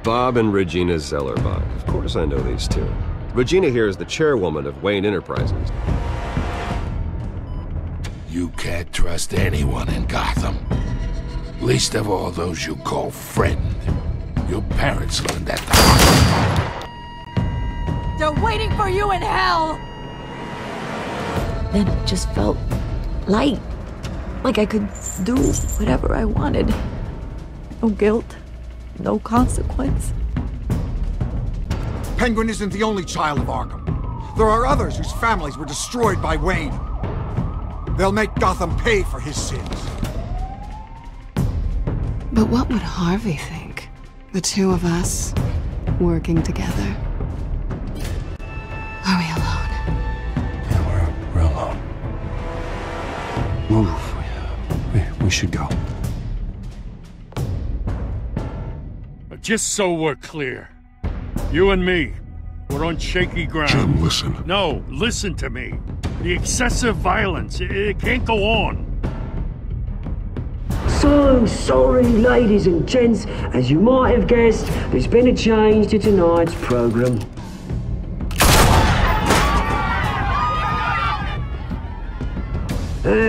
Bob and Regina Zellerbach. Of course I know these two. Regina here is the chairwoman of Wayne Enterprises. You can't trust anyone in Gotham. Least of all those you call friend. Your parents learned that the hard way. They're waiting for you in hell! Then it just felt light. Like I could do whatever I wanted. No guilt, no consequence. Penguin isn't the only child of Arkham. There are others whose families were destroyed by Wayne. They'll make Gotham pay for his sins. But what would Harvey think? The two of us, working together. Are we alone? Yeah, we're alone. Move. We should go. Just so we're clear, you and me, we're on shaky ground. Jim, listen. No, listen to me. The excessive violence, it can't go on. So sorry, ladies and gents. As you might have guessed, there's been a change to tonight's program.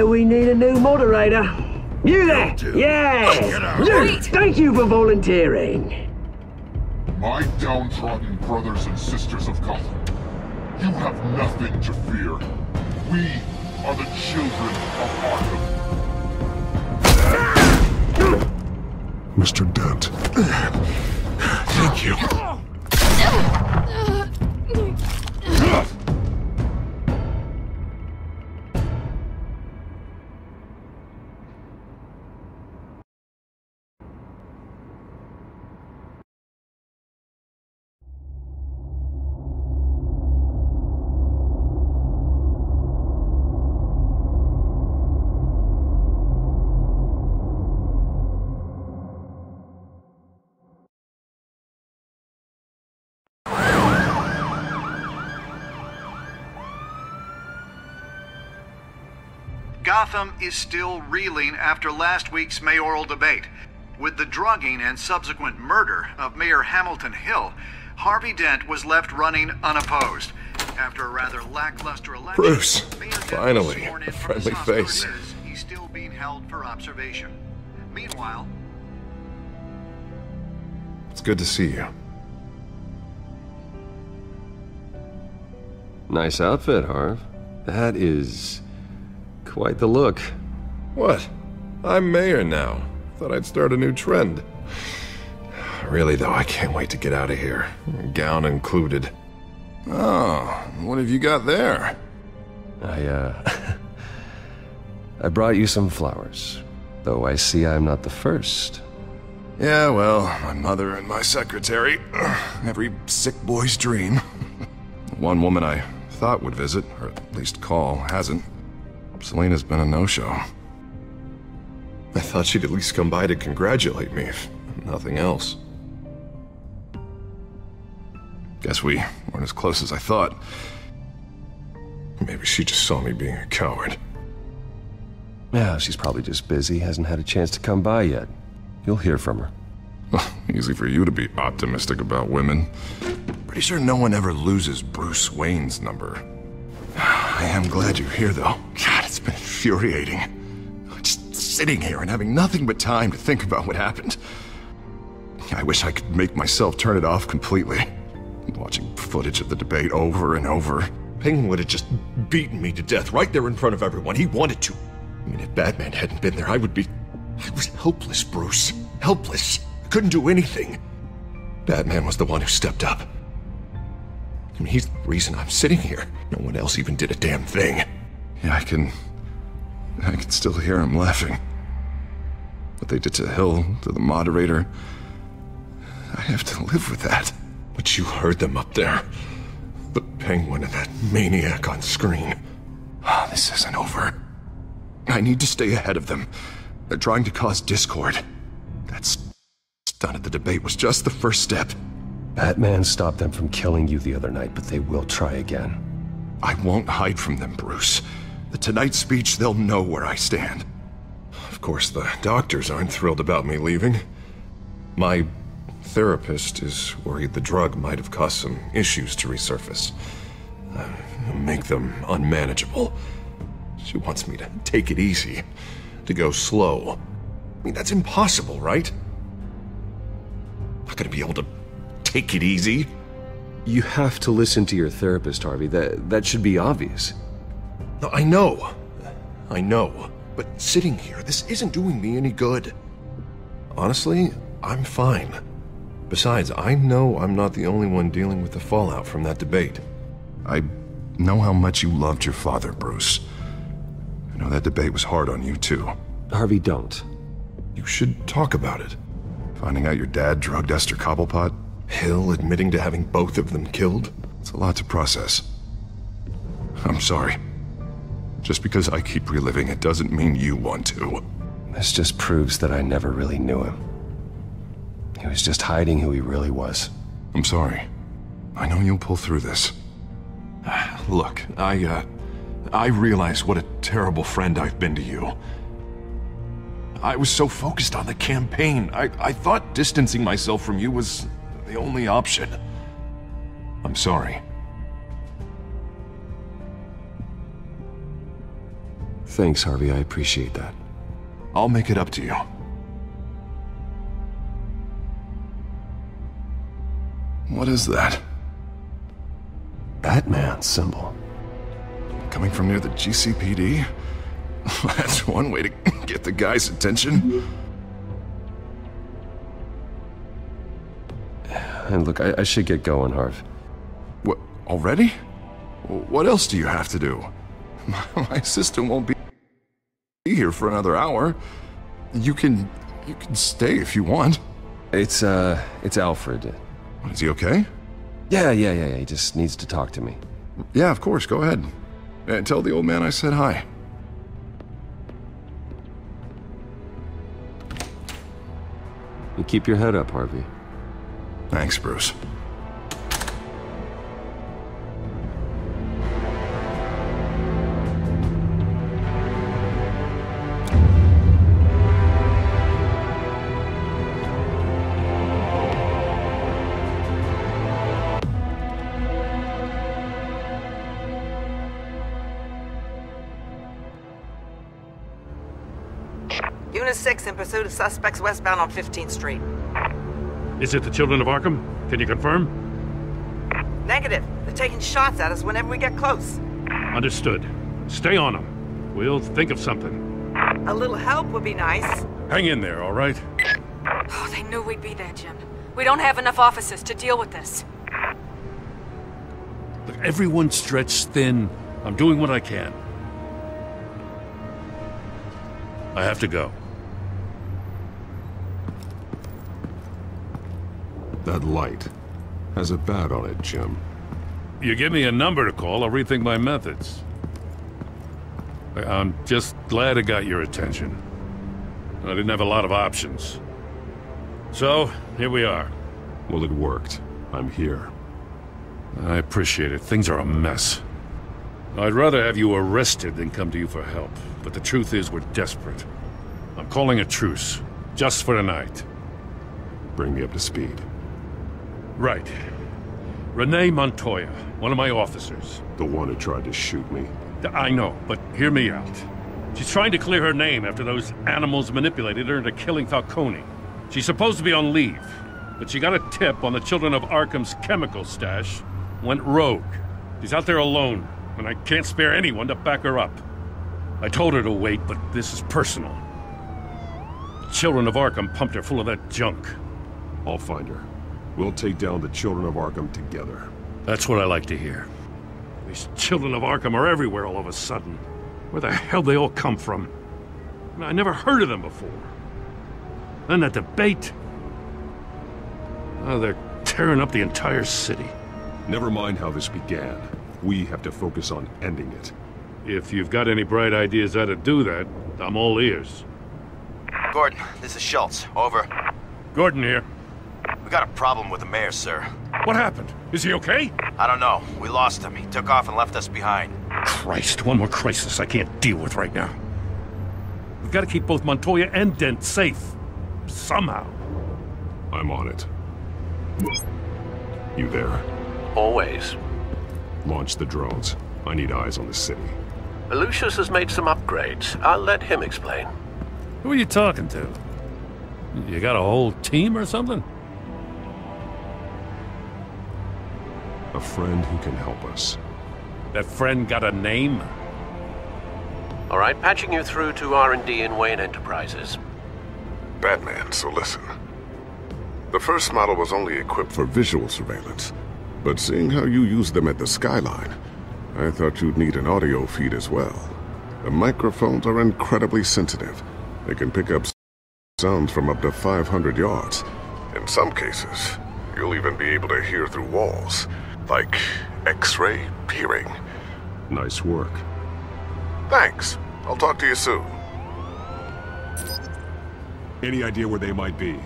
We need a new moderator. You there? Yeah! You! Thank you for volunteering. My downtrodden brothers and sisters of Gotham, you have nothing to fear. We are the children of Arkham. Mr. Dent. Thank you. Gotham is still reeling after last week's mayoral debate. With the drugging and subsequent murder of Mayor Hamilton Hill, Harvey Dent was left running unopposed. After a rather lackluster election, Bruce, Mayor Dent finally, was sworn in a from his friendly house. face. He's still being held for observation. Meanwhile, It's good to see you. Nice outfit, Harv. That is quite the look. What? I'm mayor now. Thought I'd start a new trend. Really, though, I can't wait to get out of here. Gown included. Oh, what have you got there? I brought you some flowers. Though I see I'm not the first. Yeah, well, my mother and my secretary. Every sick boy's dream. One woman I thought would visit, or at least call, hasn't. Selena's been a no-show. I thought she'd at least come by to congratulate me, if nothing else. Guess we weren't as close as I thought. Maybe she just saw me being a coward. Yeah, she's probably just busy, hasn't had a chance to come by yet. You'll hear from her. Easy for you to be optimistic about women. Pretty sure no one ever loses Bruce Wayne's number. I am glad you're here, though. God, it's been infuriating. Just sitting here and having nothing but time to think about what happened. I wish I could make myself turn it off completely. Watching footage of the debate over and over. Penguin would have just beaten me to death right there in front of everyone. He wanted to. I mean, if Batman hadn't been there, I was helpless, Bruce. Helpless. I couldn't do anything. Batman was the one who stepped up. I mean, he's the reason I'm sitting here. No one else even did a damn thing. Yeah, I can still hear him laughing. What they did to Hill, to the moderator. I have to live with that. But you heard them up there. The Penguin and that maniac on screen. Oh, this isn't over. I need to stay ahead of them. They're trying to cause discord. That stunt at the debate was just the first step. Batman stopped them from killing you the other night, but they will try again. I won't hide from them, Bruce. The Tonight speech, they'll know where I stand. Of course, the doctors aren't thrilled about me leaving. My therapist is worried the drug might have caused some issues to resurface. Make them unmanageable. She wants me to take it easy, to go slow. I mean, that's impossible, right? Not gonna be able to take it easy. You have to listen to your therapist, Harvey. That should be obvious. No, I know. But sitting here, this isn't doing me any good. Honestly, I'm fine. Besides, I know I'm not the only one dealing with the fallout from that debate. I know how much you loved your father, Bruce. I know that debate was hard on you, too. Harvey, don't. You should talk about it. Finding out your dad drugged Esther Cobblepot, Hill admitting to having both of them killed. It's a lot to process. I'm sorry. Just because I keep reliving it doesn't mean you want to. This just proves that I never really knew him. He was just hiding who he really was. I'm sorry. I know you'll pull through this. Look, I realize what a terrible friend I've been to you. I was so focused on the campaign. I thought distancing myself from you was the only option. I'm sorry. Thanks, Harvey. I appreciate that. I'll make it up to you. What is that? Batman's symbol. Coming from near the GCPD? That's one way to get the guy's attention. And look, I should get going, Harv. What, already? What else do you have to do? My assistant won't be here for another hour. You can stay if you want. It's Alfred. Is he okay? Yeah. He just needs to talk to me. Yeah, of course. Go ahead. And tell the old man I said hi. You keep your head up, Harvey. Thanks, Bruce. Unit 6 in pursuit of suspects westbound on 15th Street. Is it the Children of Arkham? Can you confirm? Negative. They're taking shots at us whenever we get close. Understood. Stay on them. We'll think of something. A little help would be nice. Hang in there, all right? Oh, they knew we'd be there, Jim. We don't have enough officers to deal with this. Look, everyone's stretched thin. I'm doing what I can. I have to go. That light has a bat on it, Jim. You give me a number to call, I'll rethink my methods. I'm just glad it got your attention. I didn't have a lot of options. So, here we are. Well, it worked. I'm here. I appreciate it. Things are a mess. I'd rather have you arrested than come to you for help. But the truth is, we're desperate. I'm calling a truce. Just for tonight. Bring me up to speed. Right. Renee Montoya, one of my officers. The one who tried to shoot me. I know, but hear me out. She's trying to clear her name after those animals manipulated her into killing Falcone. She's supposed to be on leave, but she got a tip on the Children of Arkham's chemical stash, went rogue. She's out there alone, and I can't spare anyone to back her up. I told her to wait, but this is personal. The Children of Arkham pumped her full of that junk. I'll find her. We'll take down the Children of Arkham together. That's what I like to hear. These Children of Arkham are everywhere all of a sudden. Where the hell they all come from? I never heard of them before. Then that debate. Oh, they're tearing up the entire city. Never mind how this began. We have to focus on ending it. If you've got any bright ideas how to do that, I'm all ears. Gordon, this is Schultz. Over. Gordon here. We got a problem with the mayor, sir. What happened? Is he okay? I don't know. We lost him. He took off and left us behind. Christ, one more crisis I can't deal with right now. We've got to keep both Montoya and Dent safe. Somehow. I'm on it. You there? Always. Launch the drones. I need eyes on the city. Lucius has made some upgrades. I'll let him explain. Who are you talking to? You got a whole team or something? A friend who can help us. That friend got a name? All right, patching you through to R&D in Wayne Enterprises. Batman, so listen. The first model was only equipped for visual surveillance, but seeing how you use them at the Skyline, I thought you'd need an audio feed as well. The microphones are incredibly sensitive. They can pick up sounds from up to 500 yards. In some cases, you'll even be able to hear through walls, like X-ray hearing. Nice work. Thanks. I'll talk to you soon. Any idea where they might be?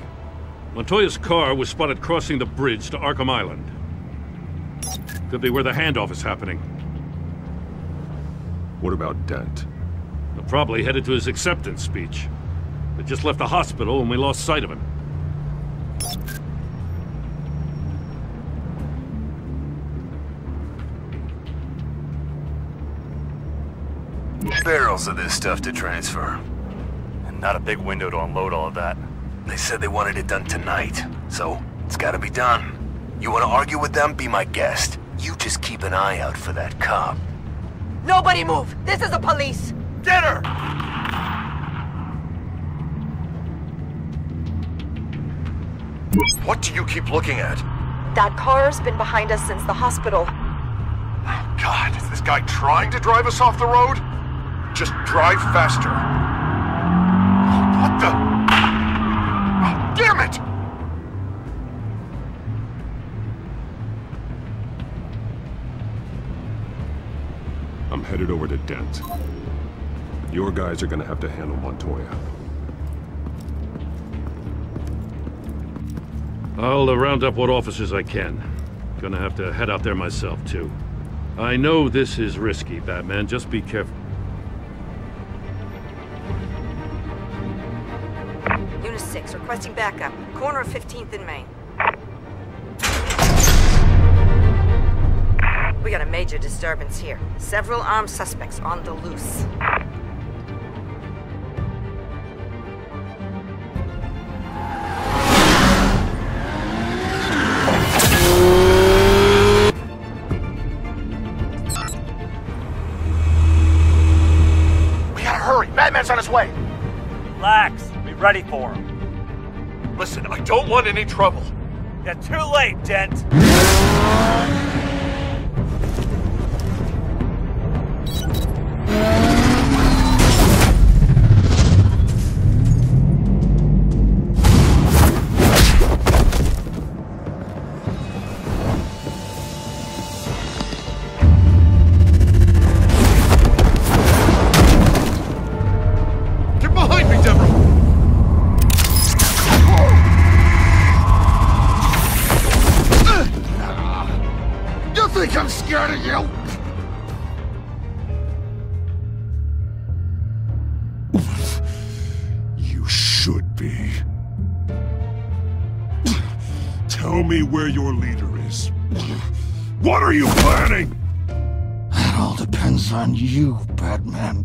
Montoya's car was spotted crossing the bridge to Arkham Island. Could be where the handoff is happening. What about Dent? They're probably headed to his acceptance speech. They just left the hospital and we lost sight of him. Barrels of this stuff to transfer. And not a big window to unload all of that. They said they wanted it done tonight, so it's gotta be done. You wanna argue with them? Be my guest. You just keep an eye out for that cop. Nobody move! This is the police! Get her! What do you keep looking at? That car's been behind us since the hospital. God, is this guy trying to drive us off the road? Just drive faster. What the? Oh, damn it! I'm headed over to Dent. Your guys are gonna have to handle Montoya. I'll round up what officers I can. Gonna have to head out there myself, too. I know this is risky, Batman. Just be careful. Unit 6, requesting backup. Corner of 15th and Main. We got a major disturbance here. Several armed suspects on the loose. Batman's on his way! Relax. Be ready for him. Listen, I don't want any trouble. You're too late, Dent. Tell me where your leader is. What are you planning? That all depends on you, Batman.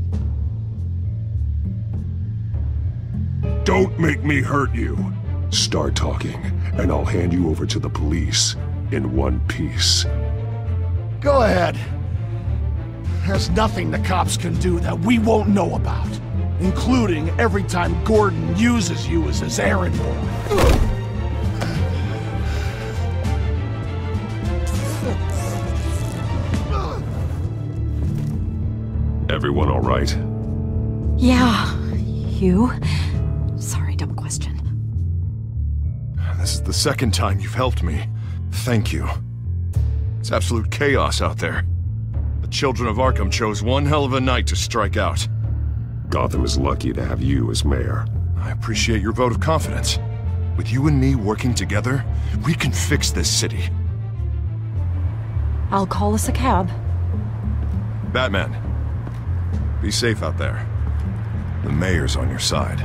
Don't make me hurt you. Start talking, and I'll hand you over to the police in one piece. Go ahead. There's nothing the cops can do that we won't know about, including every time Gordon uses you as his errand boy. Everyone all right? Yeah. You? Sorry, dumb question. This is the second time you've helped me. Thank you. It's absolute chaos out there. The children of Arkham chose one hell of a night to strike out. Gotham is lucky to have you as mayor. I appreciate your vote of confidence. With you and me working together, we can fix this city. I'll call us a cab. Batman, be safe out there. The mayor's on your side.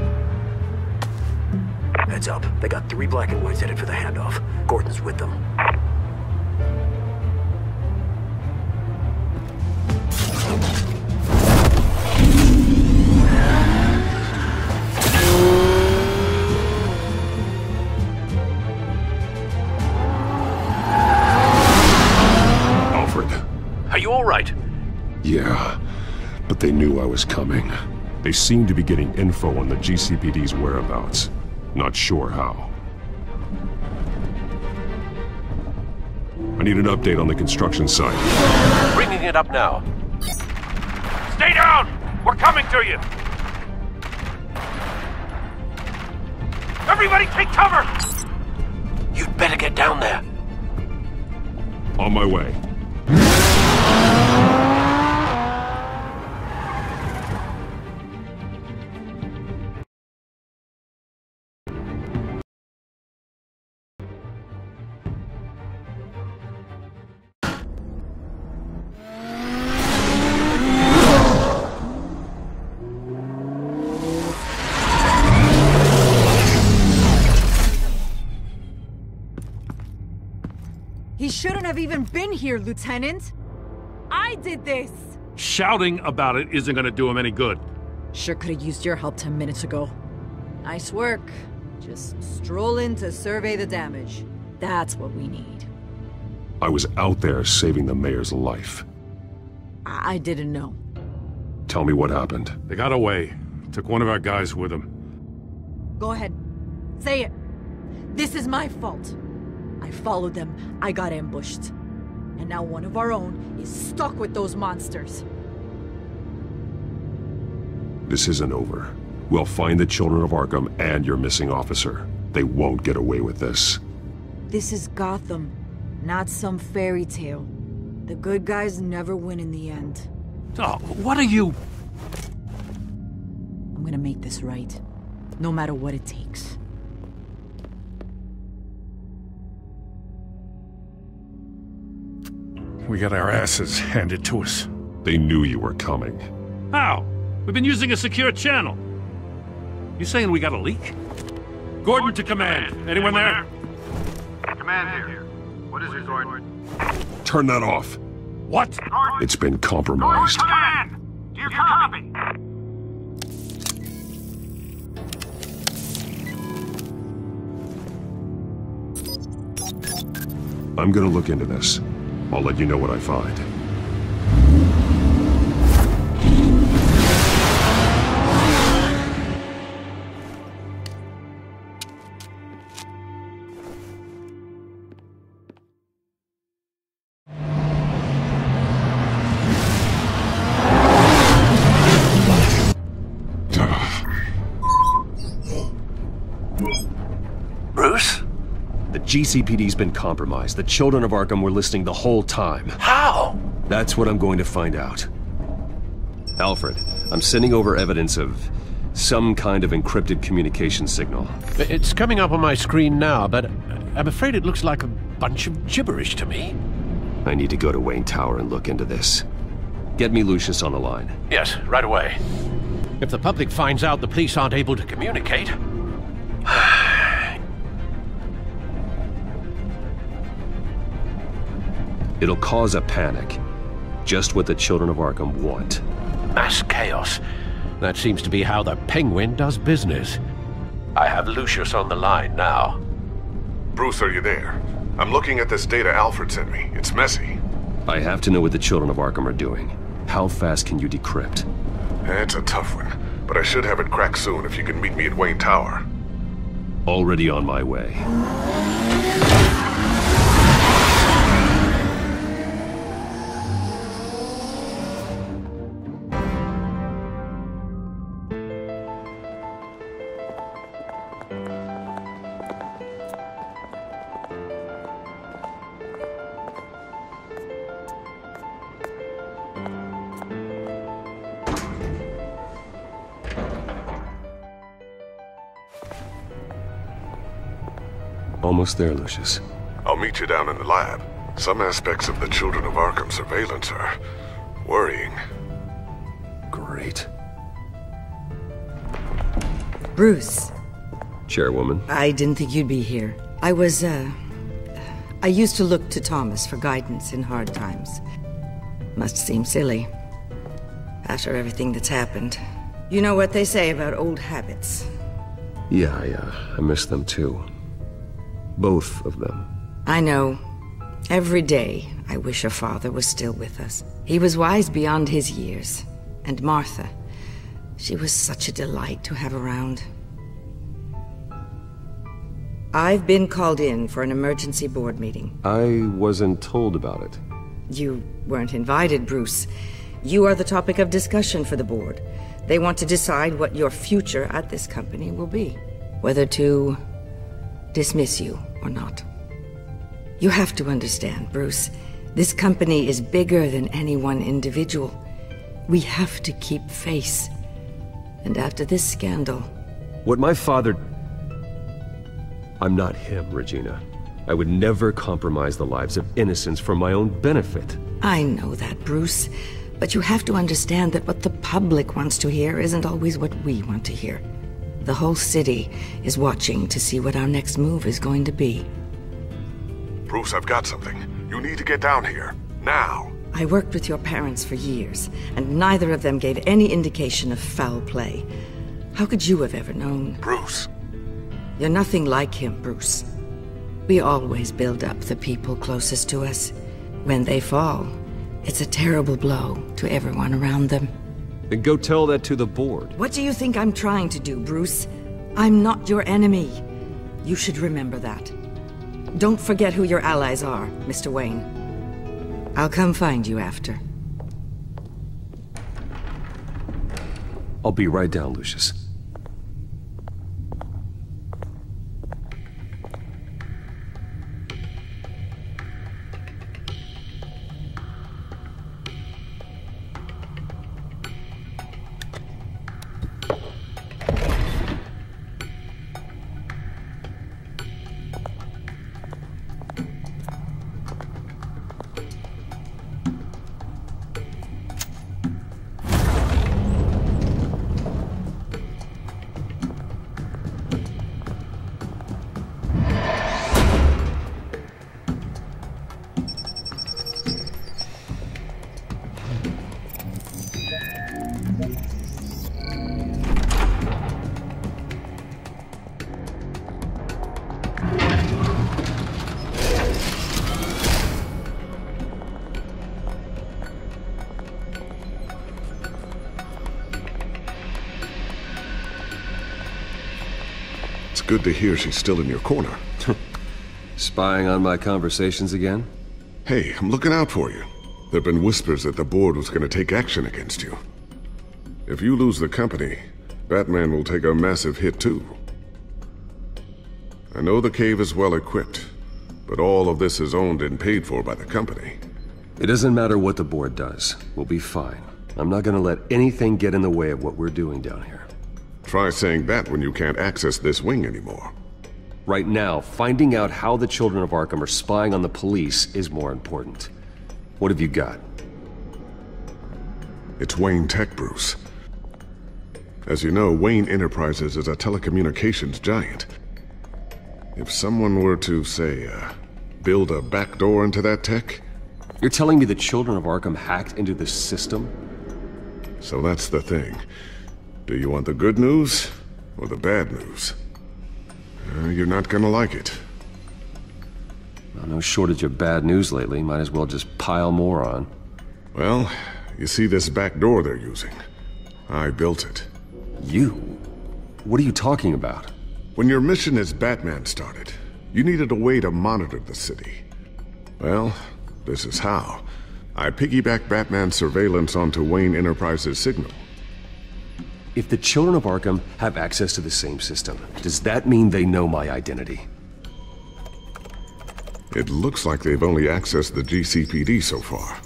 Heads up, they got 3 black and whites headed for the handoff. Gordon's with them. Are you all right? Yeah, but they knew I was coming. They seemed to be getting info on the GCPD's whereabouts. Not sure how. I need an update on the construction site. Bringing it up now. Stay down! We're coming to you! Everybody take cover! You'd better get down there. On my way. He shouldn't have even been here, Lieutenant. I did this. Shouting about it isn't gonna do him any good. Sure could have used your help 10 minutes ago. Nice work. Just stroll in to survey the damage. That's what we need. I was out there saving the mayor's life. I didn't know. Tell me what happened. They got away. Took one of our guys with them. Go ahead. Say it. This is my fault. I followed them, I got ambushed. And now one of our own is stuck with those monsters. This isn't over. We'll find the children of Arkham and your missing officer. They won't get away with this. This is Gotham, not some fairy tale. The good guys never win in the end. Oh, what are you... I'm gonna make this right, no matter what it takes. We got our asses handed to us. They knew you were coming. How? We've been using a secure channel. You saying we got a leak? Gordon to command. Anyone there? Command here. What is it, Gordon? Turn that off. What? It's been compromised. Command! Do you copy? I'm gonna look into this. I'll let you know what I find. Bruce? The GCPD's been compromised. The children of Arkham were listening the whole time. How? That's what I'm going to find out. Alfred, I'm sending over evidence of some kind of encrypted communication signal. It's coming up on my screen now, but I'm afraid it looks like a bunch of gibberish to me. I need to go to Wayne Tower and look into this. Get me Lucius on the line. Yes, right away. If the public finds out the police aren't able to communicate... It'll cause a panic. Just what the children of Arkham want. Mass chaos. That seems to be how the Penguin does business. I have Lucius on the line now. Bruce, are you there? I'm looking at this data Alfred sent me. It's messy. I have to know what the children of Arkham are doing. How fast can you decrypt? It's a tough one, but I should have it cracked soon if you can meet me at Wayne Tower. Already on my way. Almost there, Lucius. I'll meet you down in the lab. Some aspects of the Children of Arkham surveillance are worrying. Great. Bruce, Chairwoman. I didn't think you'd be here. I used to look to Thomas for guidance in hard times. Must seem silly. After everything that's happened. You know what they say about old habits. Yeah, I miss them too. Both of them. I know. Every day, I wish her father was still with us. He was wise beyond his years. And Martha, she was such a delight to have around. I've been called in for an emergency board meeting. I wasn't told about it. You weren't invited, Bruce. You are the topic of discussion for the board. They want to decide what your future at this company will be. Whether to dismiss you or not. You have to understand, Bruce. This company is bigger than any one individual. We have to keep face. And after this scandal... What my father... I'm not him, Regina. I would never compromise the lives of innocents for my own benefit. I know that, Bruce. But you have to understand that what the public wants to hear isn't always what we want to hear. The whole city is watching to see what our next move is going to be. Bruce, I've got something. You need to get down here. Now. I worked with your parents for years, and neither of them gave any indication of foul play. How could you have ever known? Bruce. You're nothing like him, Bruce. We always build up the people closest to us. When they fall, it's a terrible blow to everyone around them. Then go tell that to the board. What do you think I'm trying to do, Bruce? I'm not your enemy. You should remember that. Don't forget who your allies are, Mr. Wayne. I'll come find you after. I'll be right down, Lucius. Good to hear she's still in your corner. Spying on my conversations again? Hey, I'm looking out for you. There've been whispers that the board was going to take action against you. If you lose the company, Batman will take a massive hit too. I know the cave is well equipped, but all of this is owned and paid for by the company. It doesn't matter what the board does. We'll be fine. I'm not going to let anything get in the way of what we're doing down here. Try saying that when you can't access this wing anymore. Right now, finding out how the children of Arkham are spying on the police is more important. What have you got? It's Wayne Tech, Bruce. As you know, Wayne Enterprises is a telecommunications giant. If someone were to, say, build a backdoor into that tech... You're telling me the children of Arkham hacked into this system? So that's the thing. Do you want the good news, or the bad news? You're not gonna like it. Well, no shortage of bad news lately. Might as well just pile more on. Well, you see this back door they're using? I built it. You? What are you talking about? When your mission as Batman started, you needed a way to monitor the city. Well, this is how. I piggybacked Batman's surveillance onto Wayne Enterprises' signal. If the children of Arkham have access to the same system, does that mean they know my identity? It looks like they've only accessed the GCPD so far.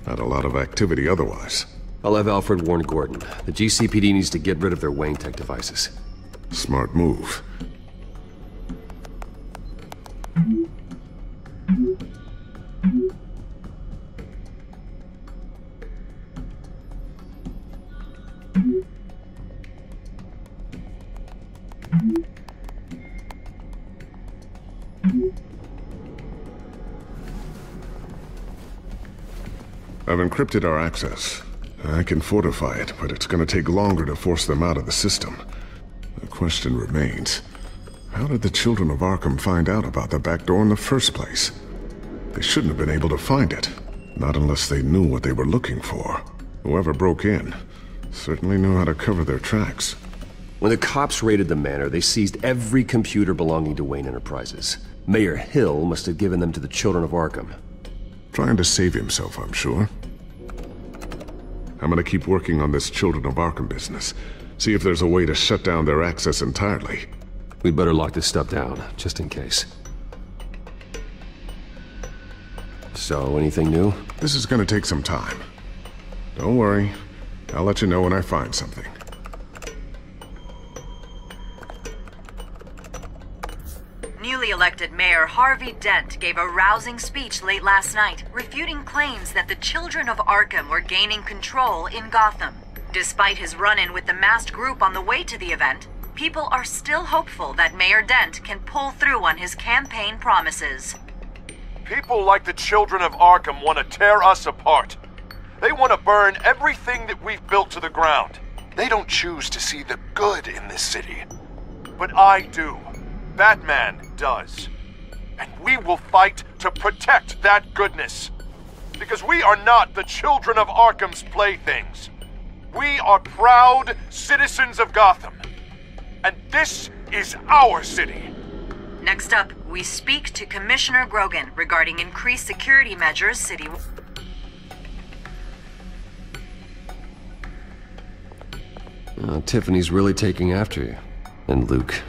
Not a lot of activity otherwise. I'll have Alfred warn Gordon. The GCPD needs to get rid of their Wayne Tech devices. Smart move. I've encrypted our access. I can fortify it, but it's gonna take longer to force them out of the system. The question remains, how did the children of Arkham find out about the back door in the first place? They shouldn't have been able to find it. Not unless they knew what they were looking for. Whoever broke in certainly knew how to cover their tracks. When the cops raided the manor, they seized every computer belonging to Wayne Enterprises. Mayor Hill must have given them to the children of Arkham. Trying to save himself, I'm sure. I'm gonna keep working on this Children of Arkham business. See if there's a way to shut down their access entirely. We'd better lock this stuff down, just in case. So, anything new? This is gonna take some time. Don't worry. I'll let you know when I find something. Newly elected Mayor Harvey Dent gave a rousing speech late last night, refuting claims that the children of Arkham were gaining control in Gotham. Despite his run-in with the masked group on the way to the event, people are still hopeful that Mayor Dent can pull through on his campaign promises. People like the children of Arkham want to tear us apart. They want to burn everything that we've built to the ground. They don't choose to see the good in this city. But I do. Batman does. And we will fight to protect that goodness. Because we are not the children of Arkham's playthings. We are proud citizens of Gotham. And this is our city. Next up, we speak to Commissioner Grogan regarding increased security measures city. Tiffany's really taking after you. And Luke,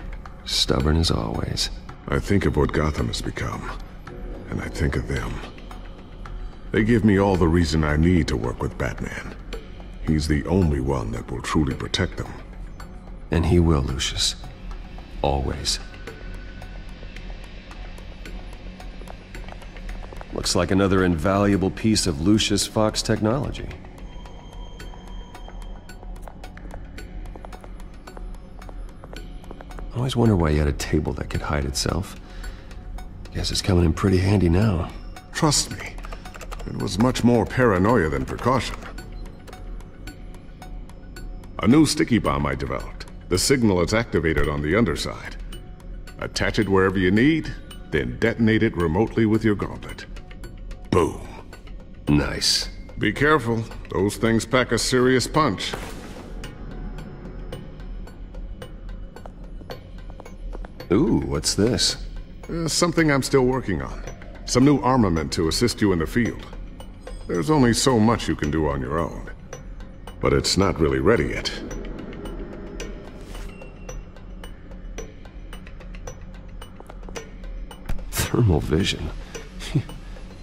stubborn as always. I think of what Gotham has become, and I think of them. They give me all the reason I need to work with Batman. He's the only one that will truly protect them. And he will, Lucius. Always. Looks like another invaluable piece of Lucius Fox technology. I always wonder why you had a table that could hide itself. Guess it's coming in pretty handy now. Trust me, it was much more paranoia than precaution. A new sticky bomb I developed. The signal is activated on the underside. Attach it wherever you need, then detonate it remotely with your gauntlet. Boom. Nice. Be careful, those things pack a serious punch. Ooh, what's this? Something I'm still working on. Some new armament to assist you in the field. There's only so much you can do on your own. But it's not really ready yet. Thermal vision.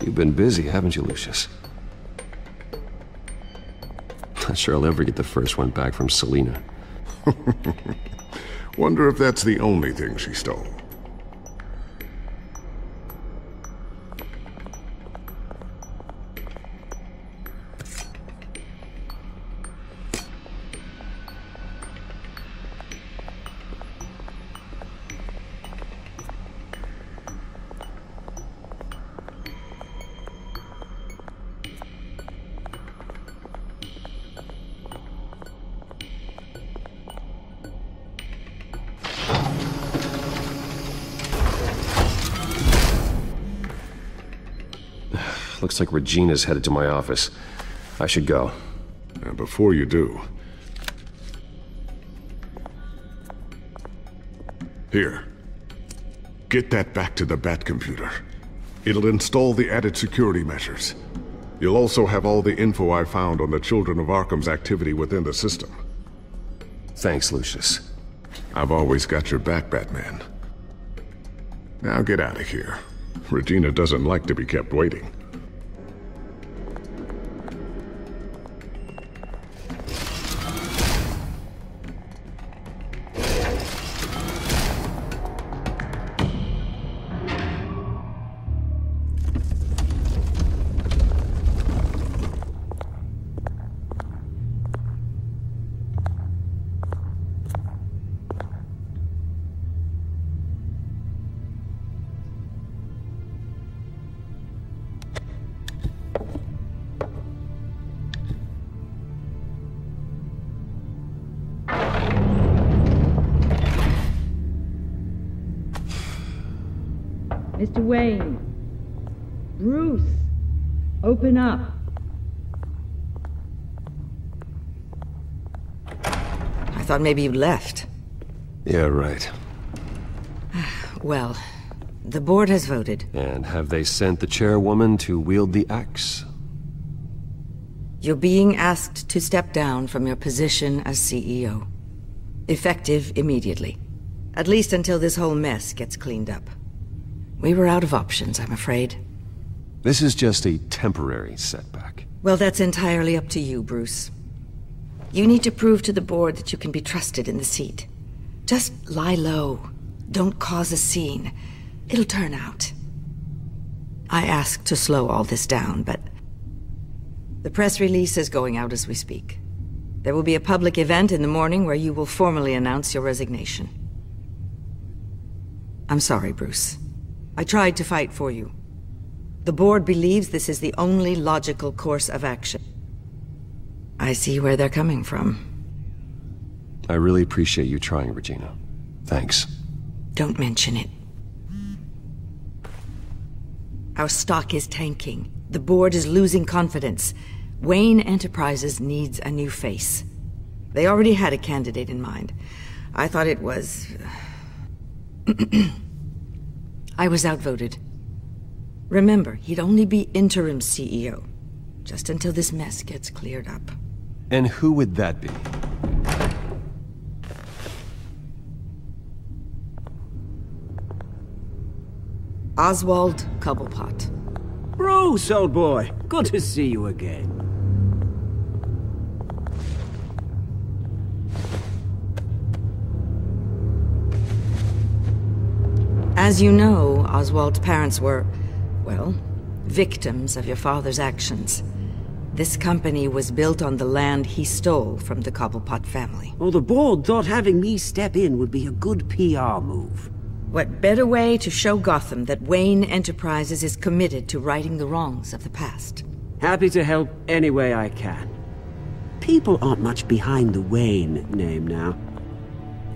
You've been busy, haven't you, Lucius? Not sure I'll ever get the first one back from Selina. Wonder if that's the only thing she stole. Looks like Regina's headed to my office. I should go. And before you do... Here. Get that back to the Bat computer. It'll install the added security measures. You'll also have all the info I found on the Children of Arkham's activity within the system. Thanks, Lucius. I've always got your back, Batman. Now get out of here. Regina doesn't like to be kept waiting. Mr. Wayne. Bruce. Open up. I thought maybe you'd left. Yeah, right. Well, the board has voted. And have they sent the chairwoman to wield the axe? You're being asked to step down from your position as CEO. Effective immediately. At least until this whole mess gets cleaned up. We were out of options, I'm afraid. This is just a temporary setback. Well, that's entirely up to you, Bruce. You need to prove to the board that you can be trusted in the seat. Just lie low. Don't cause a scene. It'll turn out. I asked to slow all this down, but the press release is going out as we speak. There will be a public event in the morning where you will formally announce your resignation. I'm sorry, Bruce. I tried to fight for you. The board believes this is the only logical course of action. I see where they're coming from. I really appreciate you trying, Regina. Thanks. Don't mention it. Our stock is tanking. The board is losing confidence. Wayne Enterprises needs a new face. They already had a candidate in mind. I thought it was... I was outvoted. Remember, he'd only be interim CEO, just until this mess gets cleared up. And who would that be? Oswald Cobblepot. Bruce, old boy. Good to see you again. As you know, Oswald's parents were, well, victims of your father's actions. This company was built on the land he stole from the Cobblepot family. Well, the board thought having me step in would be a good PR move. What better way to show Gotham that Wayne Enterprises is committed to righting the wrongs of the past? Happy to help any way I can. People aren't much behind the Wayne name now.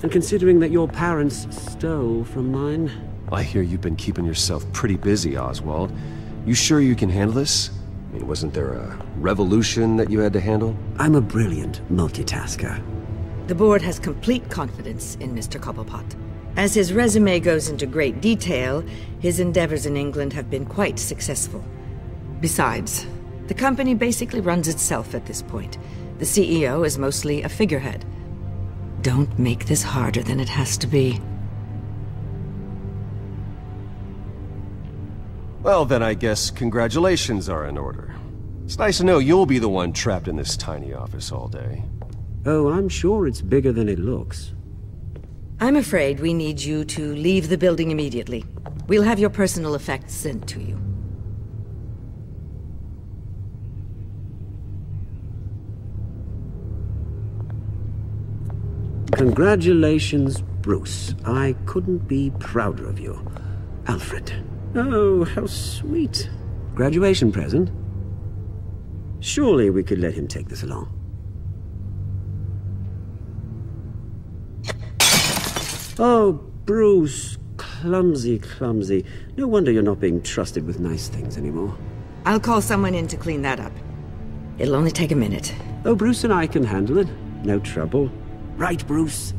And considering that your parents stole from mine... I hear you've been keeping yourself pretty busy, Oswald. You sure you can handle this? I mean, wasn't there a revolution that you had to handle? I'm a brilliant multitasker. The board has complete confidence in Mr. Cobblepot. As his resume goes into great detail, his endeavors in England have been quite successful. Besides, the company basically runs itself at this point. The CEO is mostly a figurehead. Don't make this harder than it has to be. Well, then I guess congratulations are in order. It's nice to know you'll be the one trapped in this tiny office all day. Oh, I'm sure it's bigger than it looks. I'm afraid we need you to leave the building immediately. We'll have your personal effects sent to you. Congratulations, Bruce. I couldn't be prouder of you. Alfred. Oh, how sweet. Graduation present? Surely we could let him take this along. Oh, Bruce. Clumsy, clumsy. No wonder you're not being trusted with nice things anymore. I'll call someone in to clean that up. It'll only take a minute. Oh, Bruce and I can handle it. No trouble. Right, Bruce?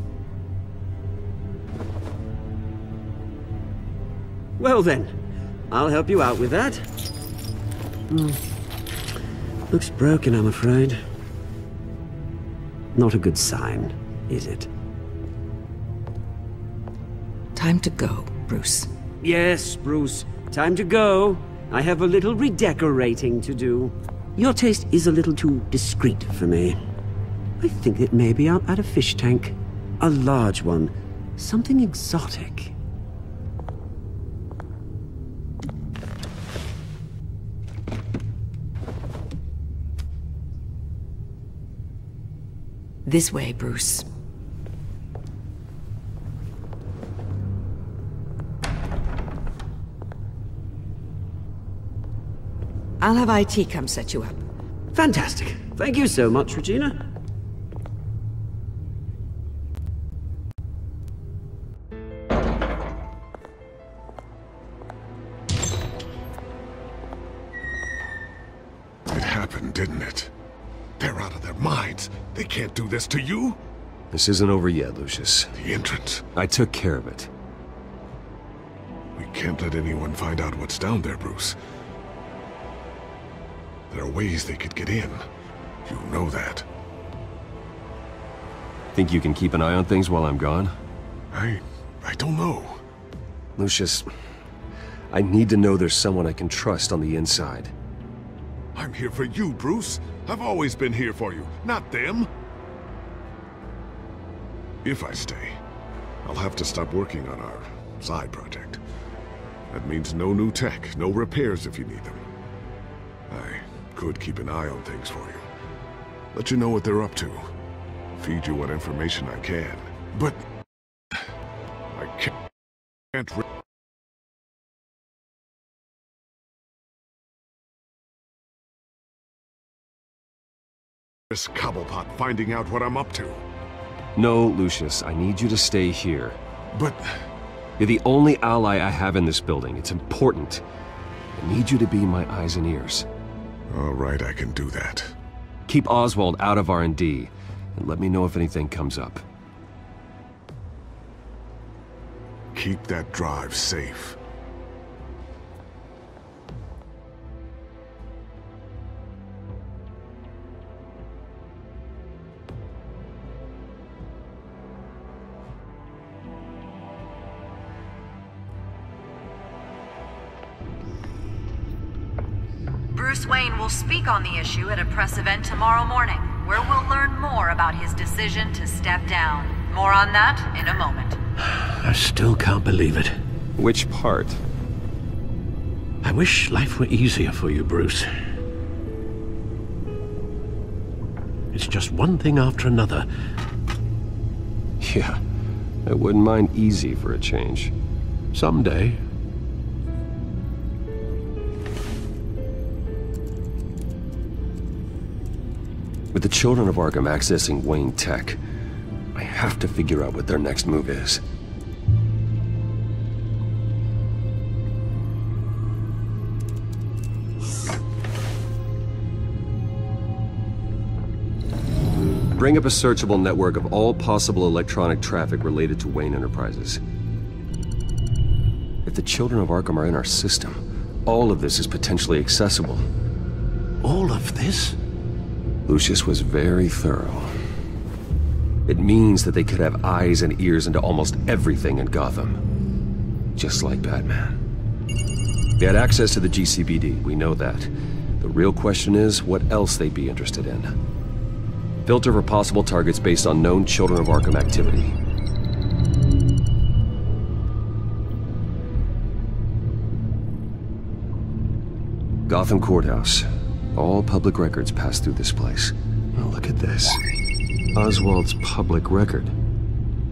Well then, I'll help you out with that. Looks broken, I'm afraid. Not a good sign, is it? Time to go, Bruce. Yes, Bruce. Time to go. I have a little redecorating to do. Your taste is a little too discreet for me. I think that maybe I'll add a fish tank. A large one. Something exotic. This way, Bruce. I'll have IT come set you up. Fantastic. Thank you so much, Regina. They can't do this to you. This isn't over yet, Lucius. The entrance. I took care of it. We can't let anyone find out what's down there, Bruce. There are ways they could get in. You know that. Think you can keep an eye on things while I'm gone? I don't know. Lucius, I need to know there's someone I can trust on the inside. I'm here for you, Bruce. I've always been here for you, not them. If I stay, I'll have to stop working on our side project. That means no new tech, no repairs if you need them. I could keep an eye on things for you. Let you know what they're up to. Feed you what information I can. But I can't risk Cobblepot finding out what I'm up to. No, Lucius, I need you to stay here. But you're the only ally I have in this building. It's important. I need you to be my eyes and ears. All right, I can do that. Keep Oswald out of R&D, and let me know if anything comes up. Keep that drive safe. Bruce Wayne will speak on the issue at a press event tomorrow morning, where we'll learn more about his decision to step down. More on that in a moment. I still can't believe it. Which part? I wish life were easier for you, Bruce. It's just one thing after another. Yeah, I wouldn't mind easy for a change. Someday. With the children of Arkham accessing Wayne tech, I have to figure out what their next move is. Bring up a searchable network of all possible electronic traffic related to Wayne Enterprises. If the children of Arkham are in our system, all of this is potentially accessible. All of this? Lucius was very thorough. It means that they could have eyes and ears into almost everything in Gotham. Just like Batman. They had access to the GCPD, we know that. The real question is, what else they'd be interested in. Filter for possible targets based on known Children of Arkham activity. Gotham Courthouse. All public records pass through this place. Oh, look at this. Oswald's public record.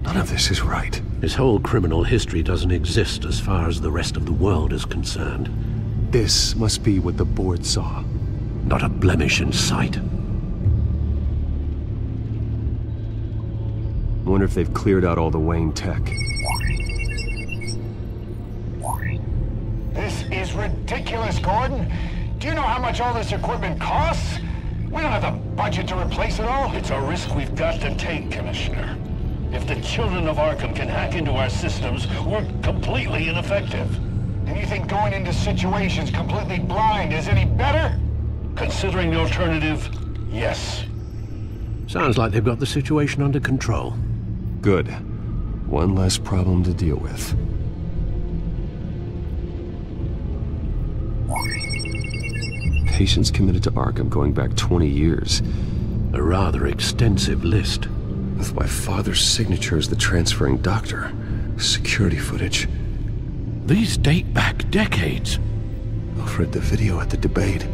None of this is right. His whole criminal history doesn't exist as far as the rest of the world is concerned. This must be what the board saw. Not a blemish in sight. I wonder if they've cleared out all the Wayne tech. This is ridiculous, Gordon. Do you know how much all this equipment costs? We don't have the budget to replace it all. It's a risk we've got to take, Commissioner. If the children of Arkham can hack into our systems, we're completely ineffective. And you think going into situations completely blind is any better? Considering the alternative, yes. Sounds like they've got the situation under control. Good. One less problem to deal with. Patients committed to Arkham going back 20 years. A rather extensive list. With my father's signature as the transferring doctor. Security footage. These date back decades. I've read the video at the debate.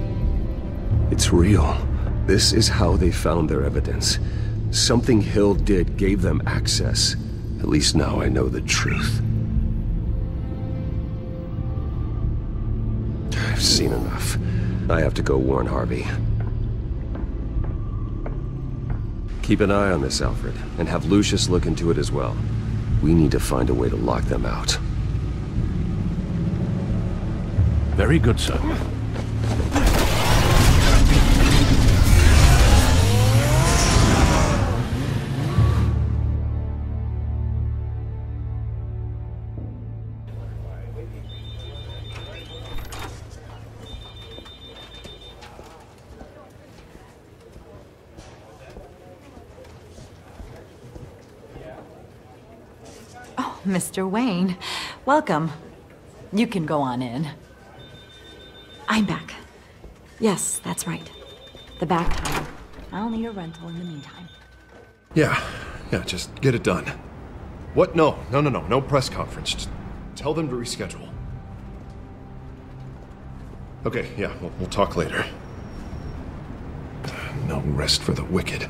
It's real. This is how they found their evidence. Something Hill did gave them access. At least now I know the truth. I've seen enough. I have to go warn Harvey. Keep an eye on this, Alfred, and have Lucius look into it as well. We need to find a way to lock them out. Very good, sir. Mr. Wayne. Welcome. You can go on in. I'm back. Yes, that's right. The back time. I'll need a rental in the meantime. Yeah, just get it done. What? No press conference. Just tell them to reschedule. Okay, yeah, we'll talk later. No rest for the wicked.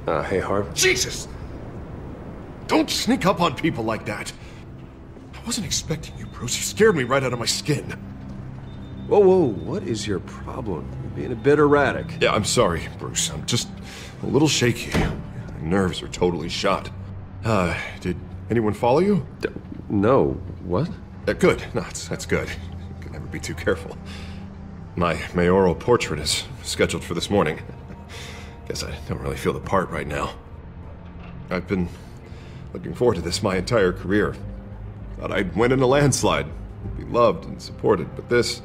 Hey, Harv. Jesus! Don't sneak up on people like that. I wasn't expecting you, Bruce. You scared me right out of my skin. Whoa, what is your problem? You're being a bit erratic. Yeah, I'm sorry, Bruce. I'm just a little shaky. My nerves are totally shot. Did anyone follow you? No. What? Good. No, that's good. You can never be too careful. My mayoral portrait is scheduled for this morning. Guess I don't really feel the part right now. I've been looking forward to this my entire career. Thought I'd win in a landslide, be loved and supported, but this...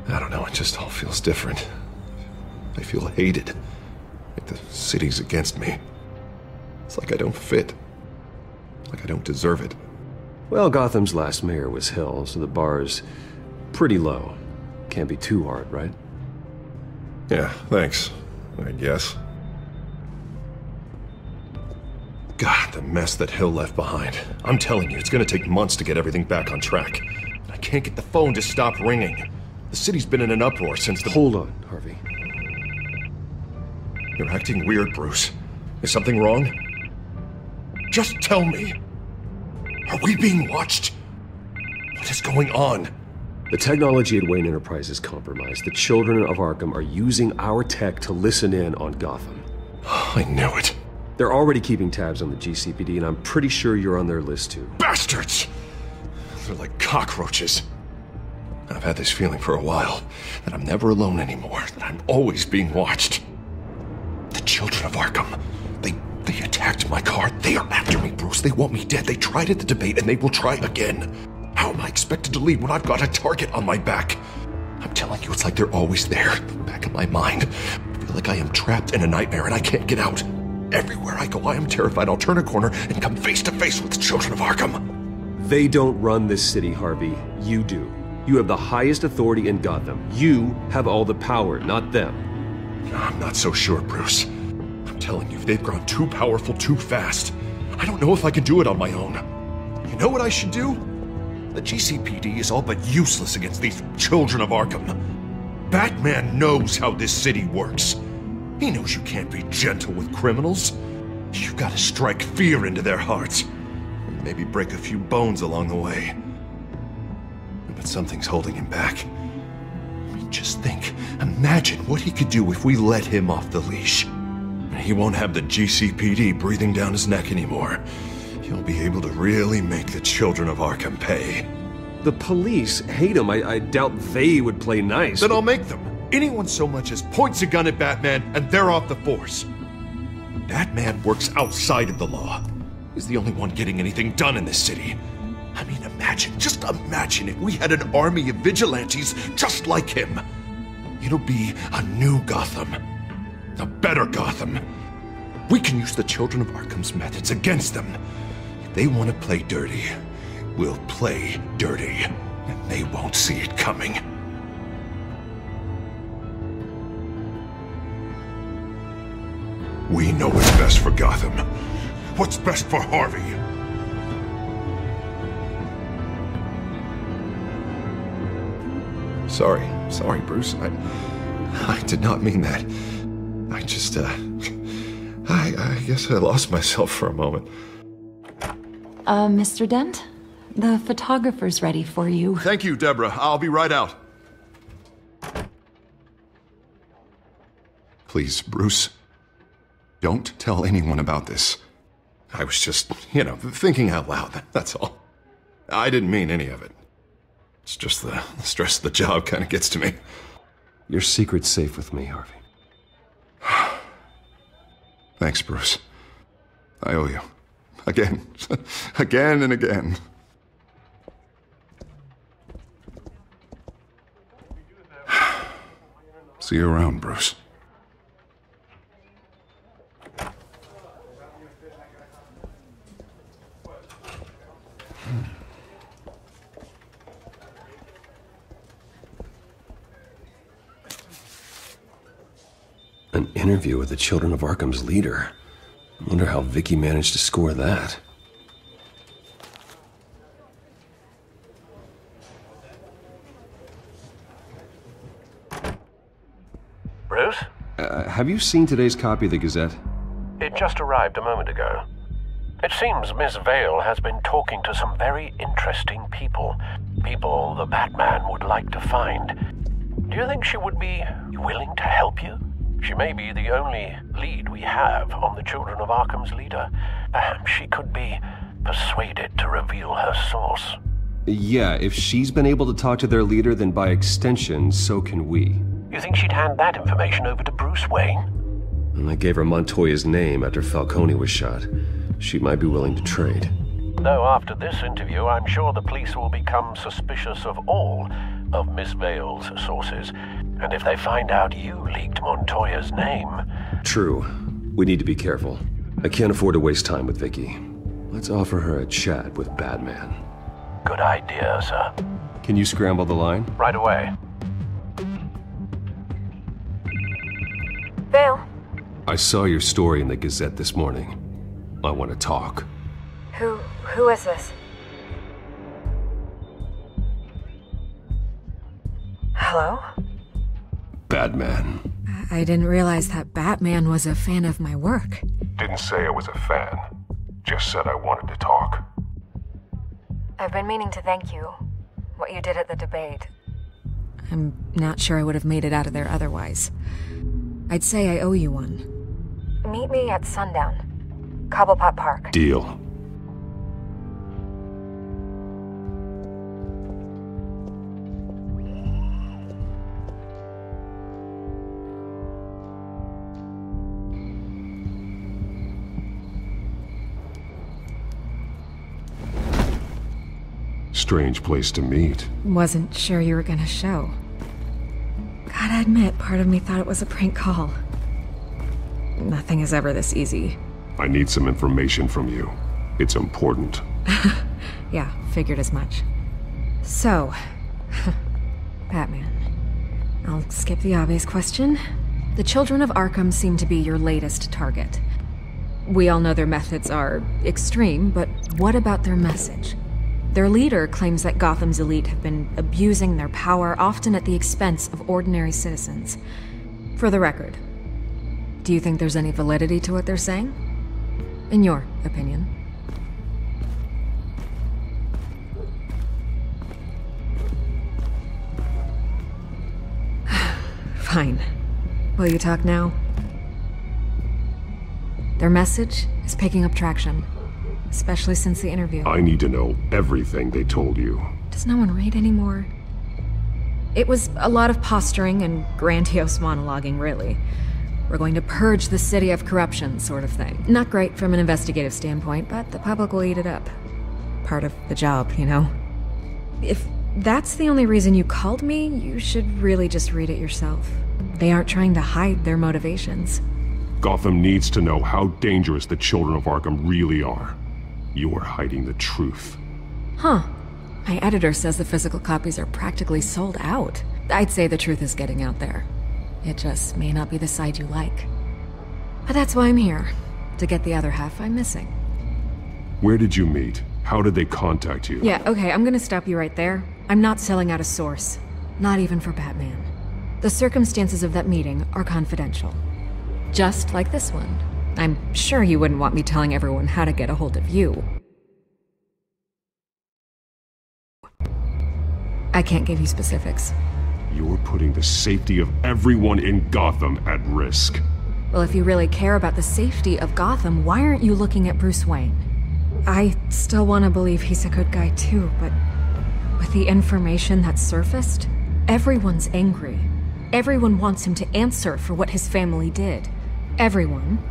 I don't know, it just all feels different. I feel hated. Like the city's against me. It's like I don't fit. Like I don't deserve it. Well, Gotham's last mayor was Hill, so the bar's pretty low. Can't be too hard, right? Yeah, thanks, I guess. God, the mess that Hill left behind. I'm telling you, it's gonna take months to get everything back on track. I can't get the phone to stop ringing. The city's been in an uproar since the— Hold on, Harvey. You're acting weird, Bruce. Is something wrong? Just tell me. Are we being watched? What is going on? The technology at Wayne Enterprise is compromised. The children of Arkham are using our tech to listen in on Gotham. I knew it. They're already keeping tabs on the GCPD, and I'm pretty sure you're on their list too. Bastards! They're like cockroaches. I've had this feeling for a while, that I'm never alone anymore, that I'm always being watched. The children of Arkham, they attacked my car. They are after me, Bruce. They want me dead. They tried at the debate, and they will try again. How am I expected to lead when I've got a target on my back? I'm telling you, it's like they're always there, back of my mind. I feel like I am trapped in a nightmare, and I can't get out. Everywhere I go, I am terrified I'll turn a corner and come face to face with the children of Arkham. They don't run this city, Harvey. You do. You have the highest authority in Gotham. You have all the power, not them. I'm not so sure, Bruce. I'm telling you, they've grown too powerful too fast. I don't know if I can do it on my own. You know what I should do? The GCPD is all but useless against these children of Arkham. Batman knows how this city works. He knows you can't be gentle with criminals. You've got to strike fear into their hearts. And maybe break a few bones along the way. But something's holding him back. I mean, just think. Imagine what he could do if we let him off the leash. He won't have the GCPD breathing down his neck anymore. He'll be able to really make the children of Arkham pay. The police hate him. I doubt they would play nice. Then I'll make them. Anyone so much as points a gun at Batman, and they're off the force. Batman works outside of the law. He's the only one getting anything done in this city. I mean, just imagine if we had an army of vigilantes just like him. It'll be a new Gotham. A better Gotham. We can use the children of Arkham's methods against them. If they want to play dirty, we'll play dirty. And they won't see it coming. We know what's best for Gotham. What's best for Harvey. Sorry, Bruce. I did not mean that. I just, I guess I lost myself for a moment. Mr. Dent? The photographer's ready for you. Thank you, Deborah. I'll be right out. Please, Bruce, don't tell anyone about this. I was just, thinking out loud, that's all. I didn't mean any of it. It's just the stress of the job kind of gets to me. Your secret's safe with me, Harvey. Thanks, Bruce. I owe you. Again. Again and again. See you around, Bruce. An interview with the Children of Arkham's leader. I wonder how Vicky managed to score that. Bruce? Have you seen today's copy of the Gazette? It just arrived a moment ago. It seems Miss Vale has been talking to some very interesting people. People the Batman would like to find. Do you think she would be willing to help you? She may be the only lead we have on the Children of Arkham's leader. Perhaps she could be persuaded to reveal her source. Yeah, if she's been able to talk to their leader, then by extension, so can we. You think she'd hand that information over to Bruce Wayne? And I gave her Montoya's name after Falcone was shot. She might be willing to trade. Though after this interview, I'm sure the police will become suspicious of all of Miss Vale's sources. And if they find out you leaked Montoya's name... True. We need to be careful. I can't afford to waste time with Vicky. Let's offer her a chat with Batman. Good idea, sir. Can you scramble the line? Right away. Vale. I saw your story in the Gazette this morning. I want to talk. Who is this? Hello? Batman. I didn't realize that Batman was a fan of my work. Didn't say I was a fan. Just said I wanted to talk. I've been meaning to thank you. What you did at the debate. I'm not sure I would have made it out of there otherwise. I'd say I owe you one. Meet me at sundown. Cobblepot Park. Deal. Strange place to meet. Wasn't sure you were gonna show. Gotta admit, part of me thought it was a prank call. Nothing is ever this easy. I need some information from you. It's important. Yeah, figured as much. So, Batman. I'll skip the obvious question. The Children of Arkham seem to be your latest target. We all know their methods are extreme, but what about their message? Their leader claims that Gotham's elite have been abusing their power, often at the expense of ordinary citizens. For the record, do you think there's any validity to what they're saying? In your opinion? Fine. Will you talk now? Their message is picking up traction. Especially since the interview. I need to know everything they told you. Does no one read anymore? It was a lot of posturing and grandiose monologuing, really. We're going to purge the city of corruption, sort of thing. Not great from an investigative standpoint, but the public will eat it up. Part of the job, you know? If that's the only reason you called me, you should really just read it yourself. They aren't trying to hide their motivations. Gotham needs to know how dangerous the Children of Arkham really are. You are hiding the truth. Huh. My editor says the physical copies are practically sold out. I'd say the truth is getting out there. It just may not be the side you like. But that's why I'm here. To get the other half I'm missing. Where did you meet? How did they contact you? Yeah, okay, I'm gonna stop you right there. I'm not selling out a source. Not even for Batman. The circumstances of that meeting are confidential. Just like this one. I'm sure you wouldn't want me telling everyone how to get a hold of you. I can't give you specifics. You're putting the safety of everyone in Gotham at risk. Well, if you really care about the safety of Gotham, why aren't you looking at Bruce Wayne? I still want to believe he's a good guy too, but with the information that's surfaced, everyone's angry. Everyone wants him to answer for what his family did. Everyone.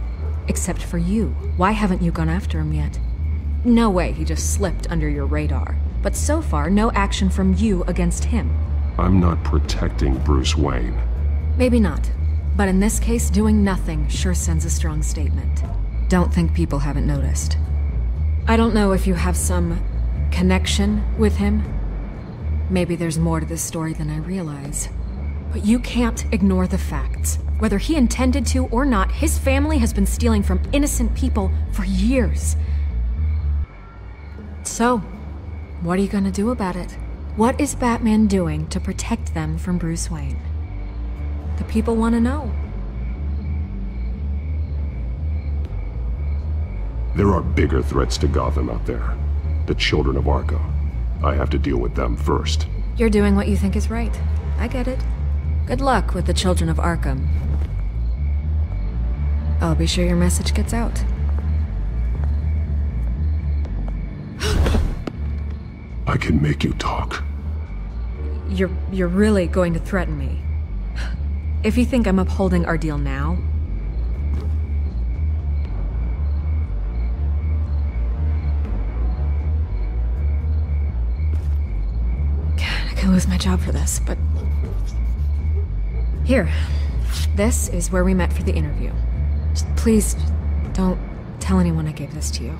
Except for you. Why haven't you gone after him yet? No way he just slipped under your radar. But so far, no action from you against him. I'm not protecting Bruce Wayne. Maybe not. But in this case, doing nothing sure sends a strong statement. Don't think people haven't noticed. I don't know if you have some connection with him. Maybe there's more to this story than I realize. But you can't ignore the facts. Whether he intended to or not, his family has been stealing from innocent people for years. So, what are you gonna do about it? What is Batman doing to protect them from Bruce Wayne? The people want to know. There are bigger threats to Gotham out there. The children of Arkham. I have to deal with them first. You're doing what you think is right. I get it. Good luck with the children of Arkham. I'll be sure your message gets out. I can make you talk. You're really going to threaten me? If you think I'm upholding our deal now... I could lose my job for this, but... Here. This is where we met for the interview. Just please, don't tell anyone I gave this to you.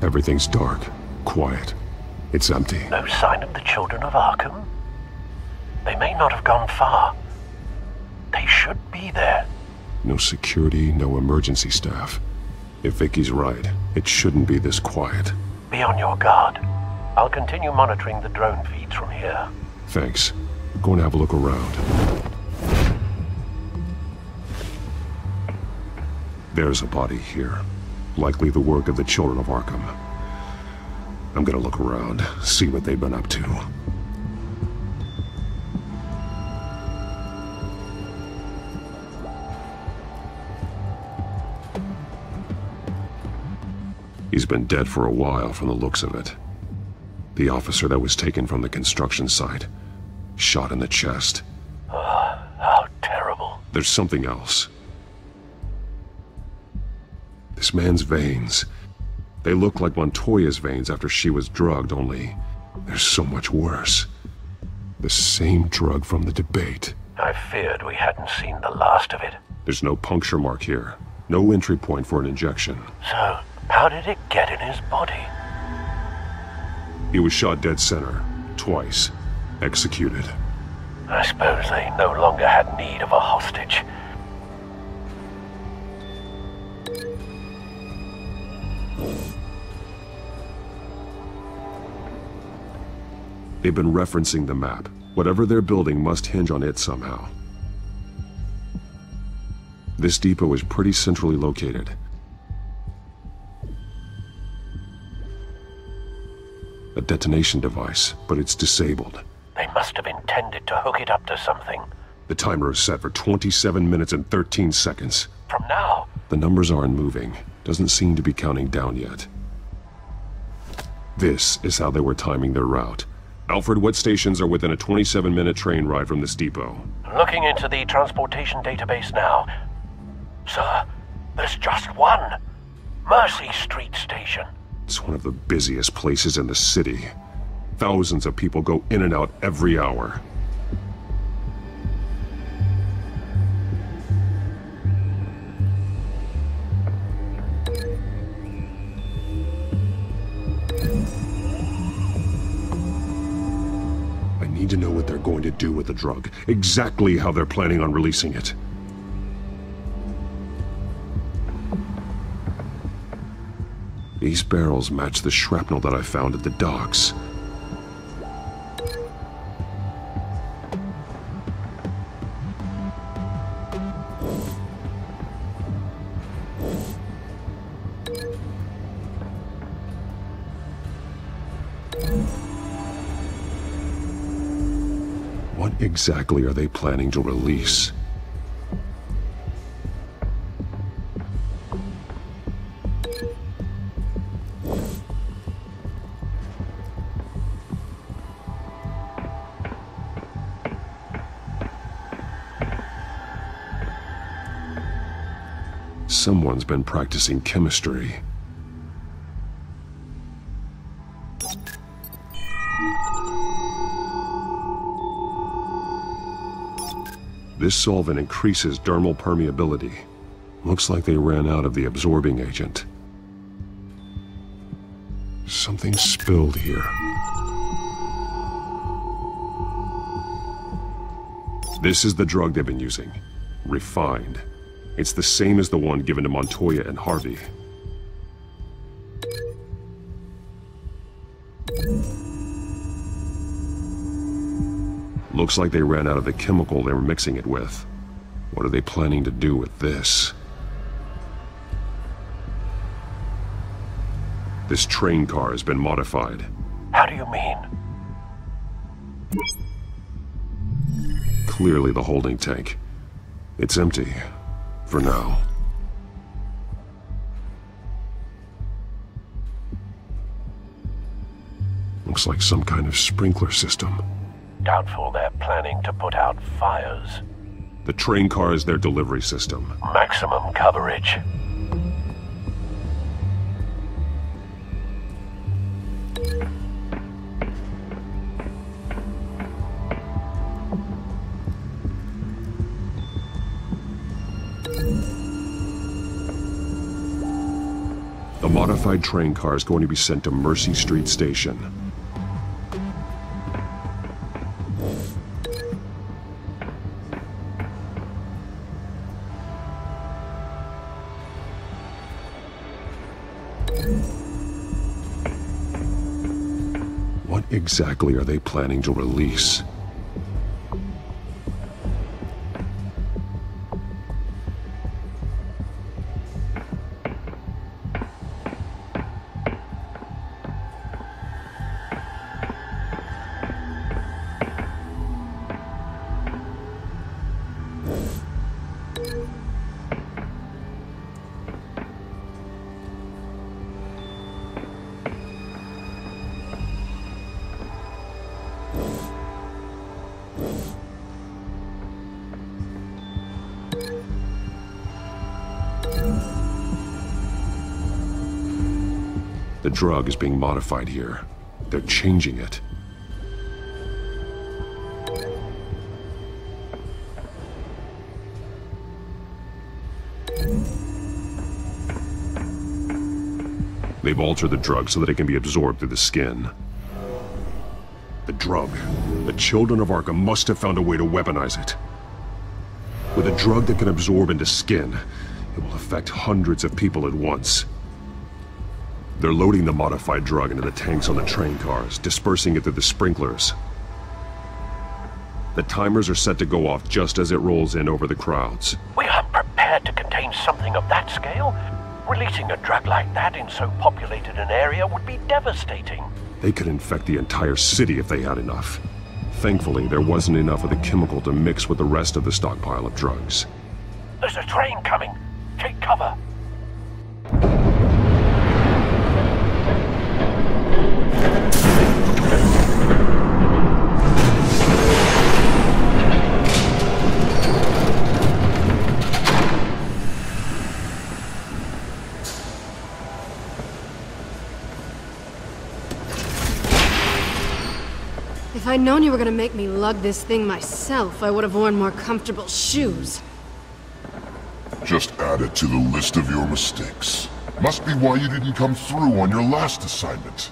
Everything's dark, quiet. It's empty. No sign of the children of Arkham? They may not have gone far. They should be there. No security, no emergency staff. If Vicky's right, it shouldn't be this quiet. Be on your guard. I'll continue monitoring the drone feeds from here. Thanks. Go and have a look around. There's a body here. Likely the work of the children of Arkham. I'm gonna look around, see what they've been up to. He's been dead for a while from the looks of it. The officer that was taken from the construction site. Shot in the chest. How terrible. There's something else. This man's veins. They look like Montoya's veins after she was drugged, only they're so much worse. The same drug from the debate. I feared we hadn't seen the last of it. There's no puncture mark here. No entry point for an injection. So, how did it get in his body? He was shot dead center. Twice. Executed. I suppose they no longer had need of a hostage. They've been referencing the map. Whatever they're building must hinge on it somehow. This depot is pretty centrally located. A detonation device, but it's disabled. They must have intended to hook it up to something. The timer is set for 27 minutes and 13 seconds. From now? The numbers aren't moving. Doesn't seem to be counting down yet. This is how they were timing their route. Alfred, what stations are within a 27-minute train ride from this depot? Looking into the transportation database now. Sir, there's just one. Mercy Street Station. It's one of the busiest places in the city. Thousands of people go in and out every hour. I need to know what they're going to do with the drug. Exactly how they're planning on releasing it. These barrels match the shrapnel that I found at the docks. What exactly are they planning to release? Someone's been practicing chemistry. This solvent increases dermal permeability. Looks like they ran out of the absorbing agent. Something spilled here. This is the drug they've been using. Refined. It's the same as the one given to Montoya and Harvey. Looks like they ran out of the chemical they were mixing it with. What are they planning to do with this? This train car has been modified. How do you mean? Clearly the holding tank. It's empty. For now. Looks like some kind of sprinkler system. Doubtful they're planning to put out fires. The train car is their delivery system. Maximum coverage. The modified train car is going to be sent to Mercy Street Station. What exactly are they planning to release? The drug is being modified here. They're changing it. They've altered the drug so that it can be absorbed through the skin. The drug. The children of Arkham must have found a way to weaponize it. With a drug that can absorb into skin, it will affect hundreds of people at once. They're loading the modified drug into the tanks on the train cars, dispersing it through the sprinklers. The timers are set to go off just as it rolls in over the crowds. We aren't prepared to contain something of that scale. Releasing a drug like that in so populated an area would be devastating. They could infect the entire city if they had enough. Thankfully, there wasn't enough of the chemical to mix with the rest of the stockpile of drugs. There's a train coming. Take cover. If I'd known you were gonna make me lug this thing myself, I would have worn more comfortable shoes. Just add it to the list of your mistakes. Must be why you didn't come through on your last assignment.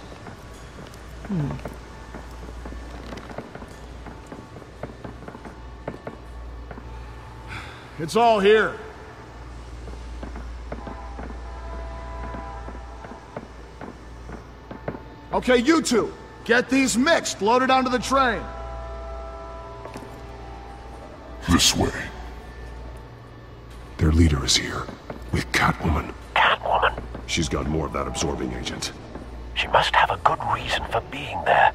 It's all here. Okay, you two, get these mixed, loaded onto the train. This way. Their leader is here, with Catwoman. Catwoman? She's got more of that absorbing agent. She must have a good reason for being there.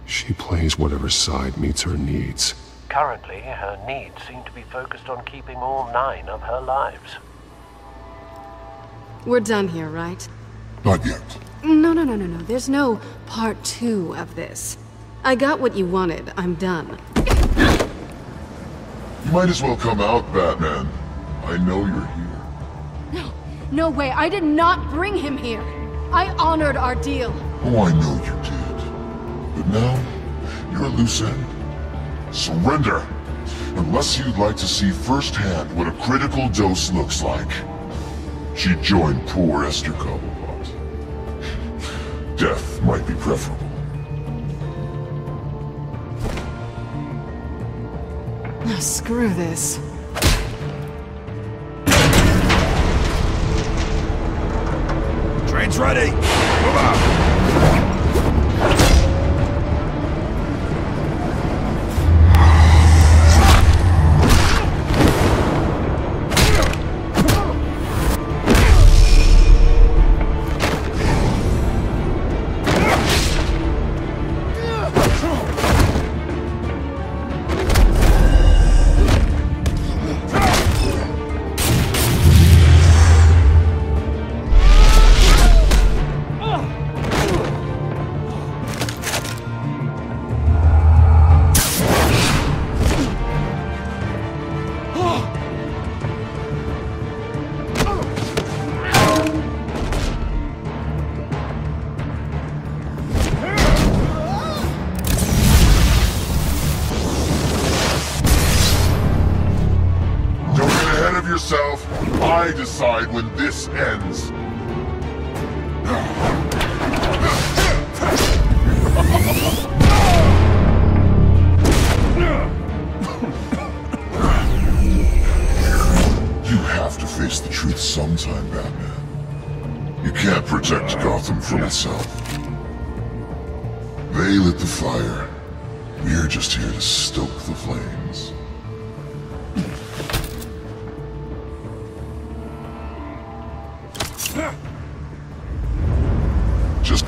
She plays whatever side meets her needs. Currently, her needs seem to be focused on keeping all 9 of her lives. We're done here, right? Not yet. No. There's no part 2 of this. I got what you wanted. I'm done. You might as well come out, Batman. I know you're here. No, no way. I did not bring him here. I honored our deal. Oh, I know you did. But now, you're a loose end. Surrender! Unless you'd like to see firsthand what a critical dose looks like. She joined poor Esther Cobblepot. Death might be preferable. Oh, screw this. Train's ready! Move out! Yourself. I decide when this ends. You have to face the truth sometime, Batman. You can't protect Gotham from itself. They lit the fire. We're just here to stoke the flames. Just...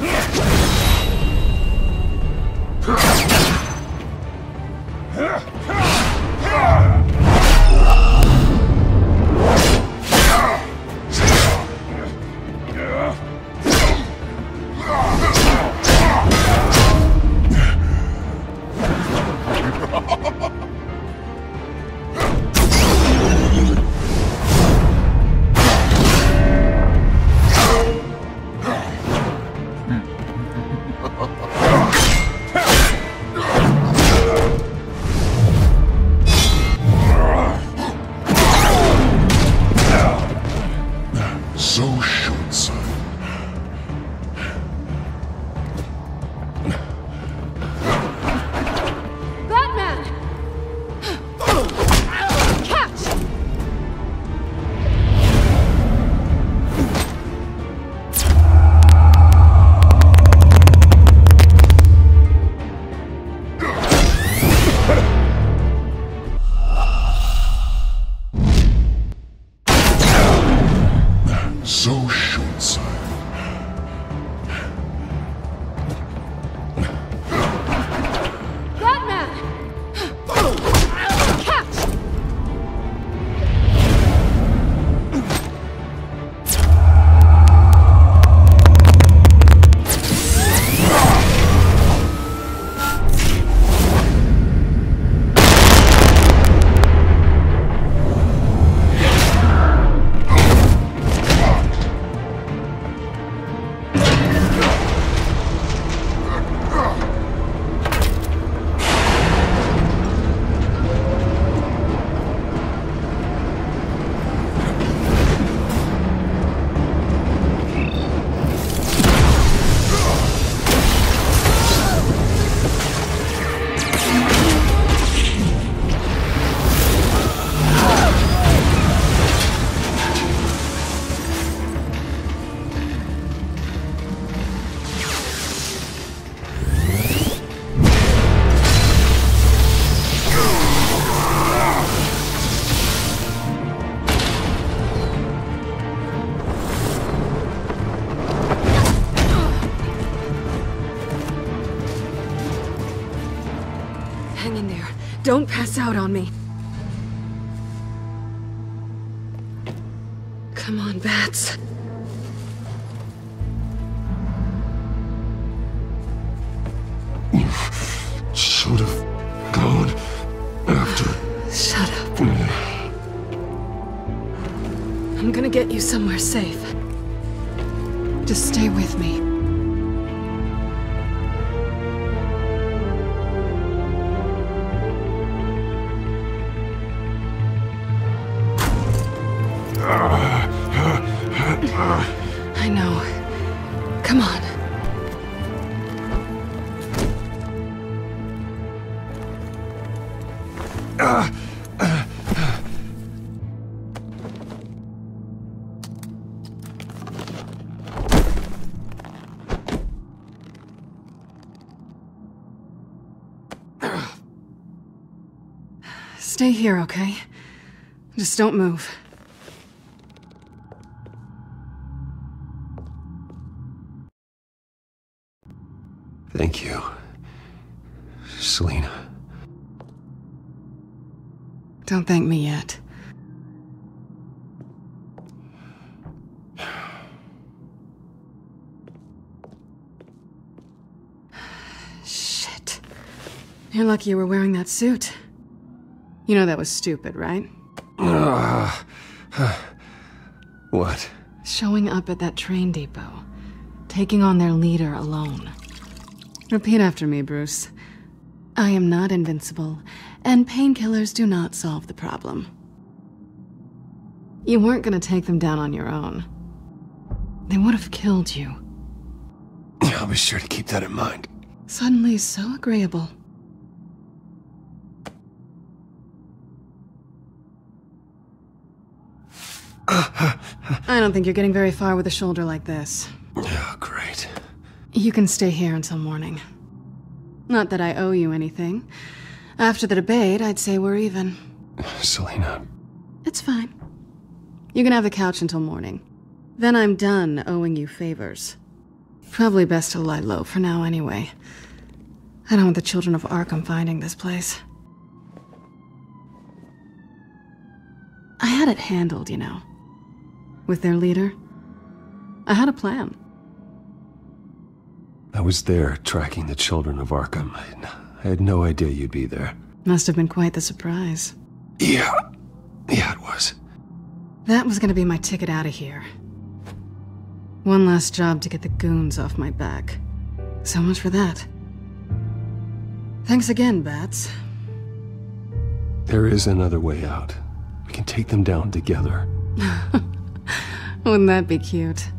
so short-sighted. Hang in there. Don't pass out on me. Come on, Bats. You should have gone after. Shut up. get you somewhere safe. Just stay with me. I know. Come on. Stay here, okay? Just don't move. Thank you, Selina. Don't thank me yet. Shit. You're lucky you were wearing that suit. You know that was stupid, right? What? Showing up at that train depot. Taking on their leader alone. Repeat after me, Bruce. I am not invincible, and painkillers do not solve the problem. You weren't gonna take them down on your own. They would have killed you. I'll be sure to keep that in mind. Suddenly so agreeable. I don't think you're getting very far with a shoulder like this. Oh, great. You can stay here until morning. Not that I owe you anything. After the debate, I'd say we're even. Selina. It's fine. You can have the couch until morning. Then I'm done owing you favors. Probably best to lie low for now anyway. I don't want the children of Arkham finding this place. I had it handled, you know. With their leader. I had a plan. I was there tracking the children of Arkham. I had no idea you'd be there. Must have been quite the surprise. Yeah, it was. That was gonna be my ticket out of here. One last job to get the goons off my back. So much for that. Thanks again, Bats. There is another way out. We can take them down together. Wouldn't that be cute?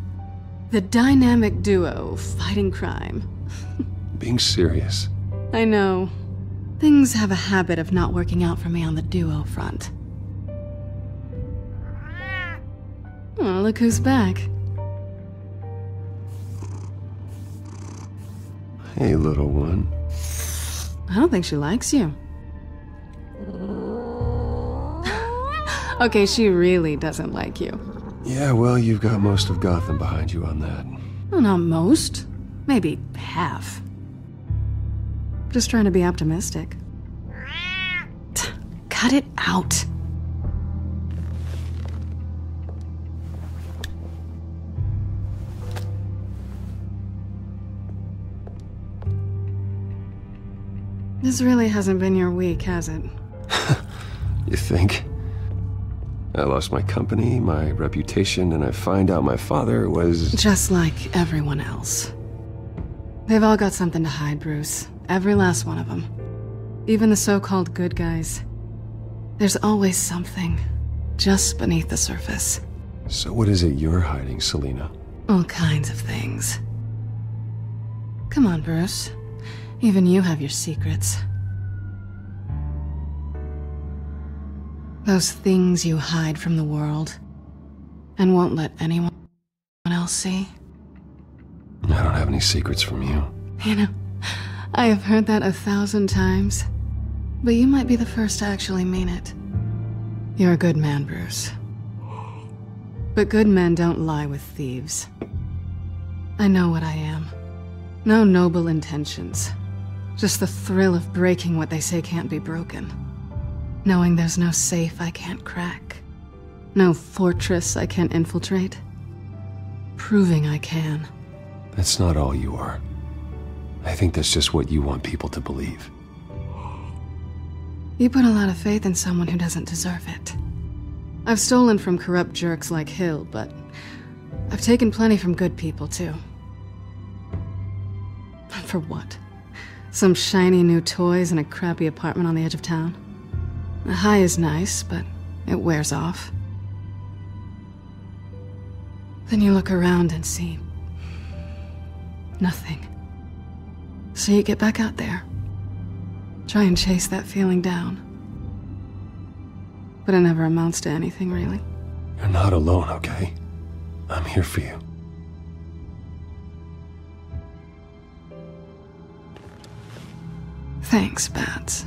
The dynamic duo fighting crime. Being serious. I know. Things have a habit of not working out for me on the duo front. Oh, look who's back. Hey, little one. I don't think she likes you. Okay, she really doesn't like you. Yeah, well, you've got most of Gotham behind you on that. Well, not most. Maybe half. Just trying to be optimistic. Cut it out. This really hasn't been your week, has it? You think? I lost my company, my reputation, and I find out my father was... Just like everyone else. They've all got something to hide, Bruce. Every last one of them. Even the so-called good guys. There's always something, just beneath the surface. So what is it you're hiding, Selina? All kinds of things. Come on, Bruce. Even you have your secrets. Those things you hide from the world and won't let anyone else see. I don't have any secrets from you. You know, I have heard that 1,000 times, but you might be the first to actually mean it. You're a good man, Bruce. But good men don't lie with thieves. I know what I am. No noble intentions. Just the thrill of breaking what they say can't be broken. Knowing there's no safe I can't crack. No fortress I can't infiltrate. Proving I can. That's not all you are. I think that's just what you want people to believe. You put a lot of faith in someone who doesn't deserve it. I've stolen from corrupt jerks like Hill, but I've taken plenty from good people, too. For what? Some shiny new toys and a crappy apartment on the edge of town? The high is nice, but it wears off. Then you look around and see nothing. So you get back out there. Try and chase that feeling down. But it never amounts to anything, really. You're not alone, okay? I'm here for you. Thanks, Bats.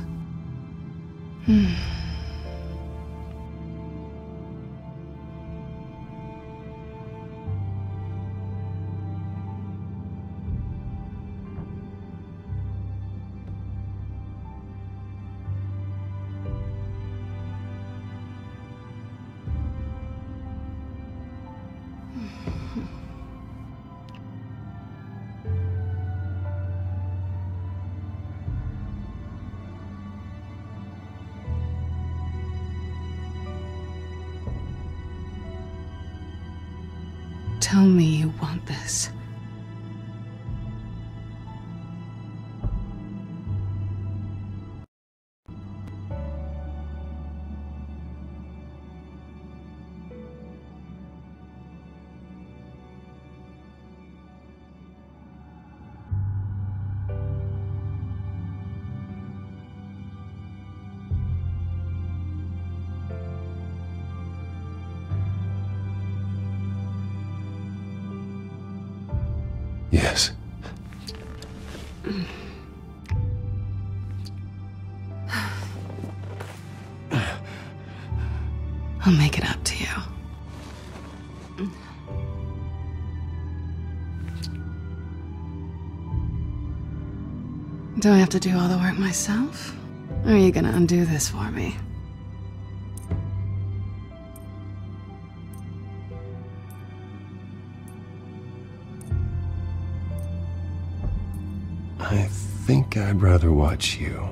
Tell me you want this. Yes. I'll make it up to you. Do I have to do all the work myself? Or are you gonna undo this for me? I think I'd rather watch you.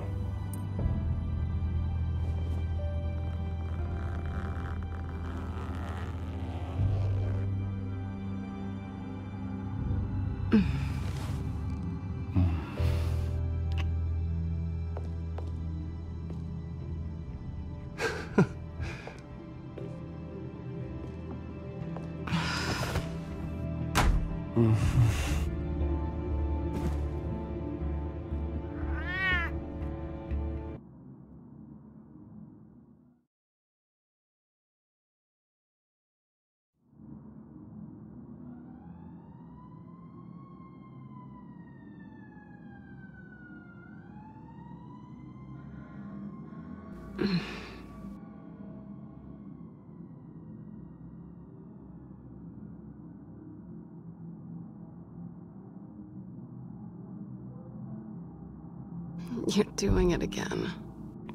You're doing it again.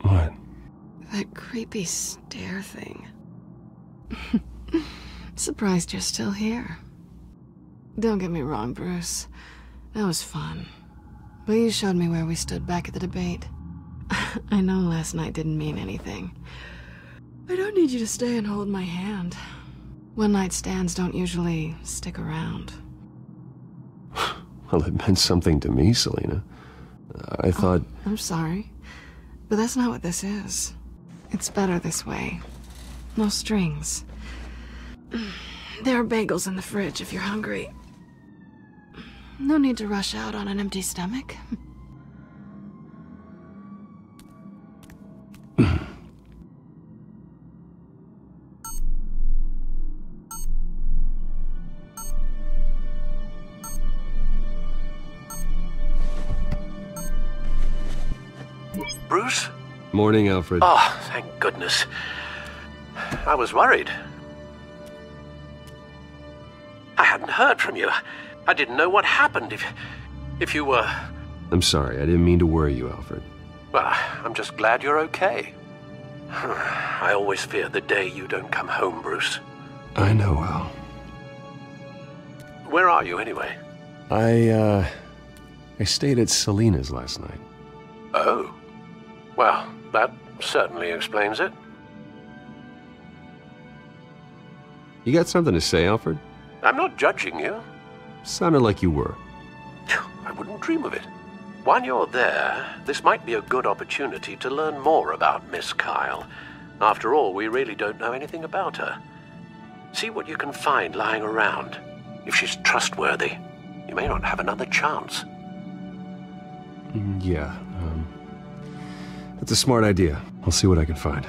What? That creepy stare thing. Surprised you're still here. Don't get me wrong, Bruce. That was fun. But you showed me where we stood back at the debate. I know last night didn't mean anything. I don't need you to stay and hold my hand. One-night stands don't usually stick around. Well, it meant something to me, Selina. I thought... Oh, I'm sorry. But that's not what this is. It's better this way. No strings. There are bagels in the fridge if you're hungry. No need to rush out on an empty stomach. Bruce? Morning, Alfred. Oh, thank goodness. I was worried. I hadn't heard from you. I didn't know what happened if you were... I'm sorry, I didn't mean to worry you, Alfred. Well, I'm just glad you're okay. I always fear the day you don't come home, Bruce. I know, Al. Where are you, anyway? I stayed at Selina's last night. Oh. Well, that certainly explains it. You got something to say, Alfred? I'm not judging you. Sounded like you were. I wouldn't dream of it. While you're there, this might be a good opportunity to learn more about Miss Kyle. After all, we really don't know anything about her. See what you can find lying around. If she's trustworthy, you may not have another chance. Yeah, that's a smart idea. I'll see what I can find.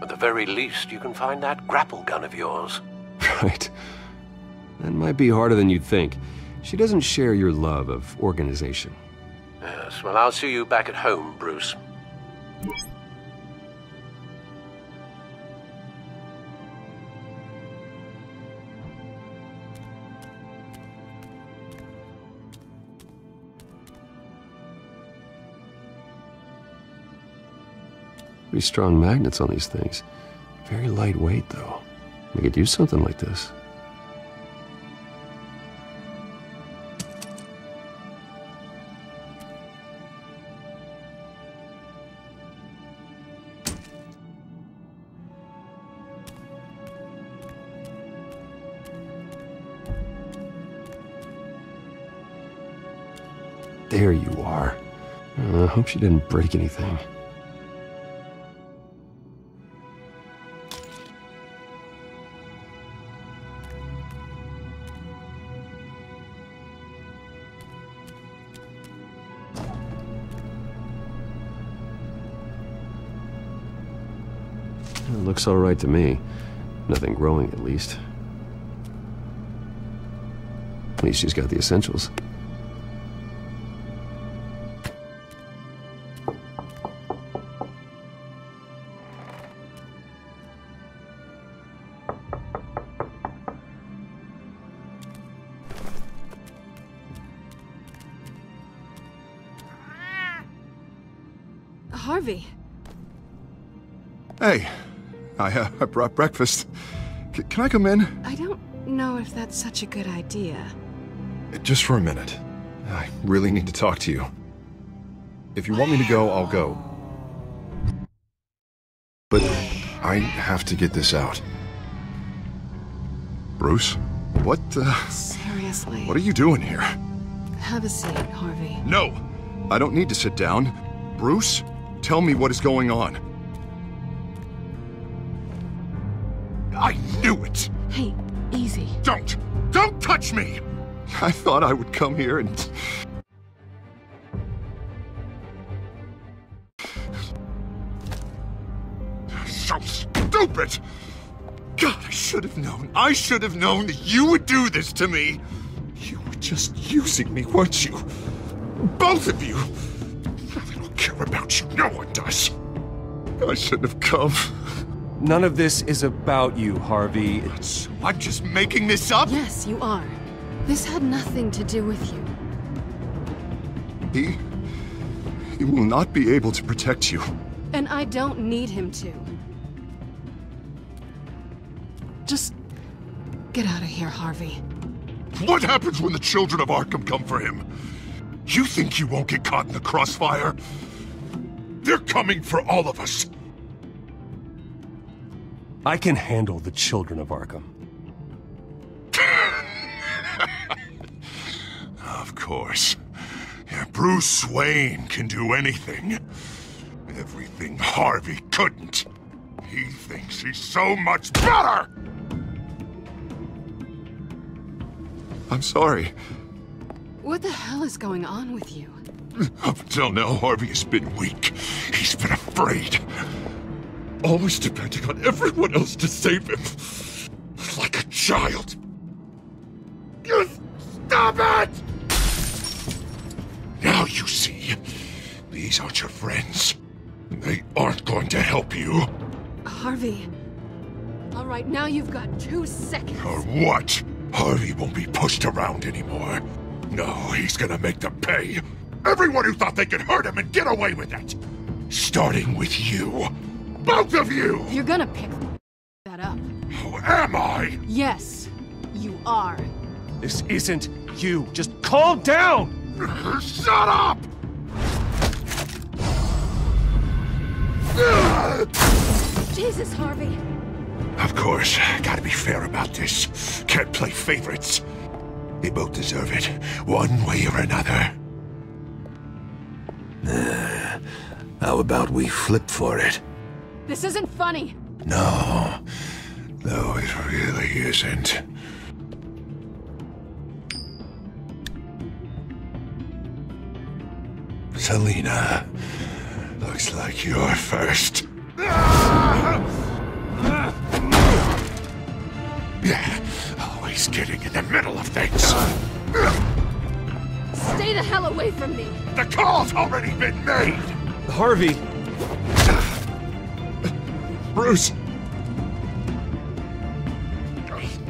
At the very least, you can find that grapple gun of yours. Right. That might be harder than you'd think. She doesn't share your love of organization. Yes, well, I'll see you back at home, Bruce. Pretty strong magnets on these things. Very lightweight, though. We could use something like this. There you are. I hope she didn't break anything. It looks all right to me. Nothing growing, at least. At least she's got the essentials. Harvey. Hey, I brought breakfast. Can I come in? I don't know if that's such a good idea. Just for a minute. I really need to talk to you. If you want me to go, I'll go. But I have to get this out. Bruce? What, Seriously? What are you doing here? Have a seat, Harvey. No! I don't need to sit down. Bruce, tell me what is going on. I knew it! Hey, easy. Don't touch me! I thought I would come here and... So stupid! God, I should have known. I should have known that you would do this to me. You were just using me, weren't you? Both of you! I don't care about you. No one does. I shouldn't have come. None of this is about you, Harvey. I'm just making this up? Yes, you are. This had nothing to do with you. He will not be able to protect you. And I don't need him to. Just get out of here, Harvey. What happens when the children of Arkham come for him? You think you won't get caught in the crossfire? They're coming for all of us. I can handle the children of Arkham. Of course. Yeah, Bruce Wayne can do anything. Everything Harvey couldn't. He thinks he's so much better! I'm sorry. What the hell is going on with you? Up until now, Harvey has been weak. He's been afraid. Always depending on everyone else to save him. Like a child. You stop it! Now you see, these aren't your friends. They aren't going to help you. Harvey. All right, now you've got 2 seconds. Or what? Harvey won't be pushed around anymore. No, he's gonna make them pay. Everyone who thought they could hurt him and get away with it. Starting with you. Both of you! You're gonna pick that up. Who am I? Yes, you are. This isn't you. Just calm down! Shut up! Jesus, Harvey. Of course, gotta be fair about this. Can't play favorites. They both deserve it, one way or another. How about we flip for it? This isn't funny. No, it really isn't. Selina, looks like you're first. Yeah, always getting in the middle of things. Stay the hell away from me. The call's already been made. Harvey. Bruce.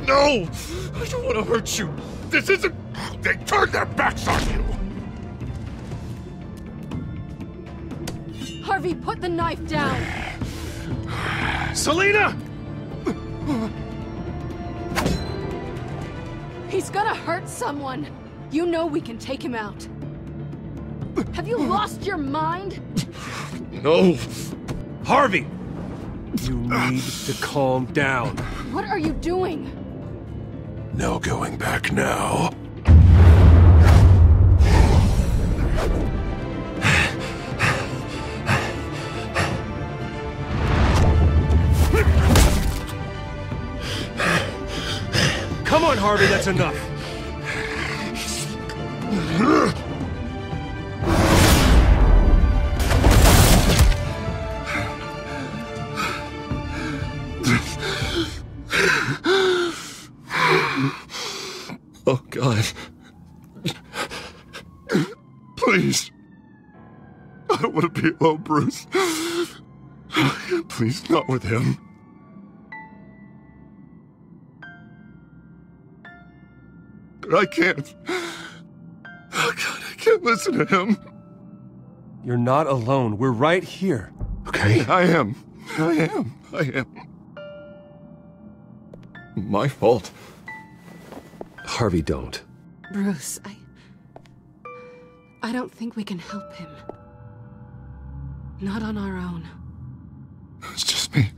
No, I don't want to hurt you. This isn't... They turned their backs on you. Harvey, put the knife down. Selina! He's gonna hurt someone. You know we can take him out. Have you lost your mind? No. Harvey! You need to calm down. What are you doing? No going back now. Come on, Harvey, that's enough. Oh, God. Please. I don't want to be alone, Bruce. Please, not with him. I can't. Oh, God, I can't listen to him. You're not alone. We're right here. Okay, I am. My fault. Harvey, don't. Bruce, I don't think we can help him. Not on our own. It's just me.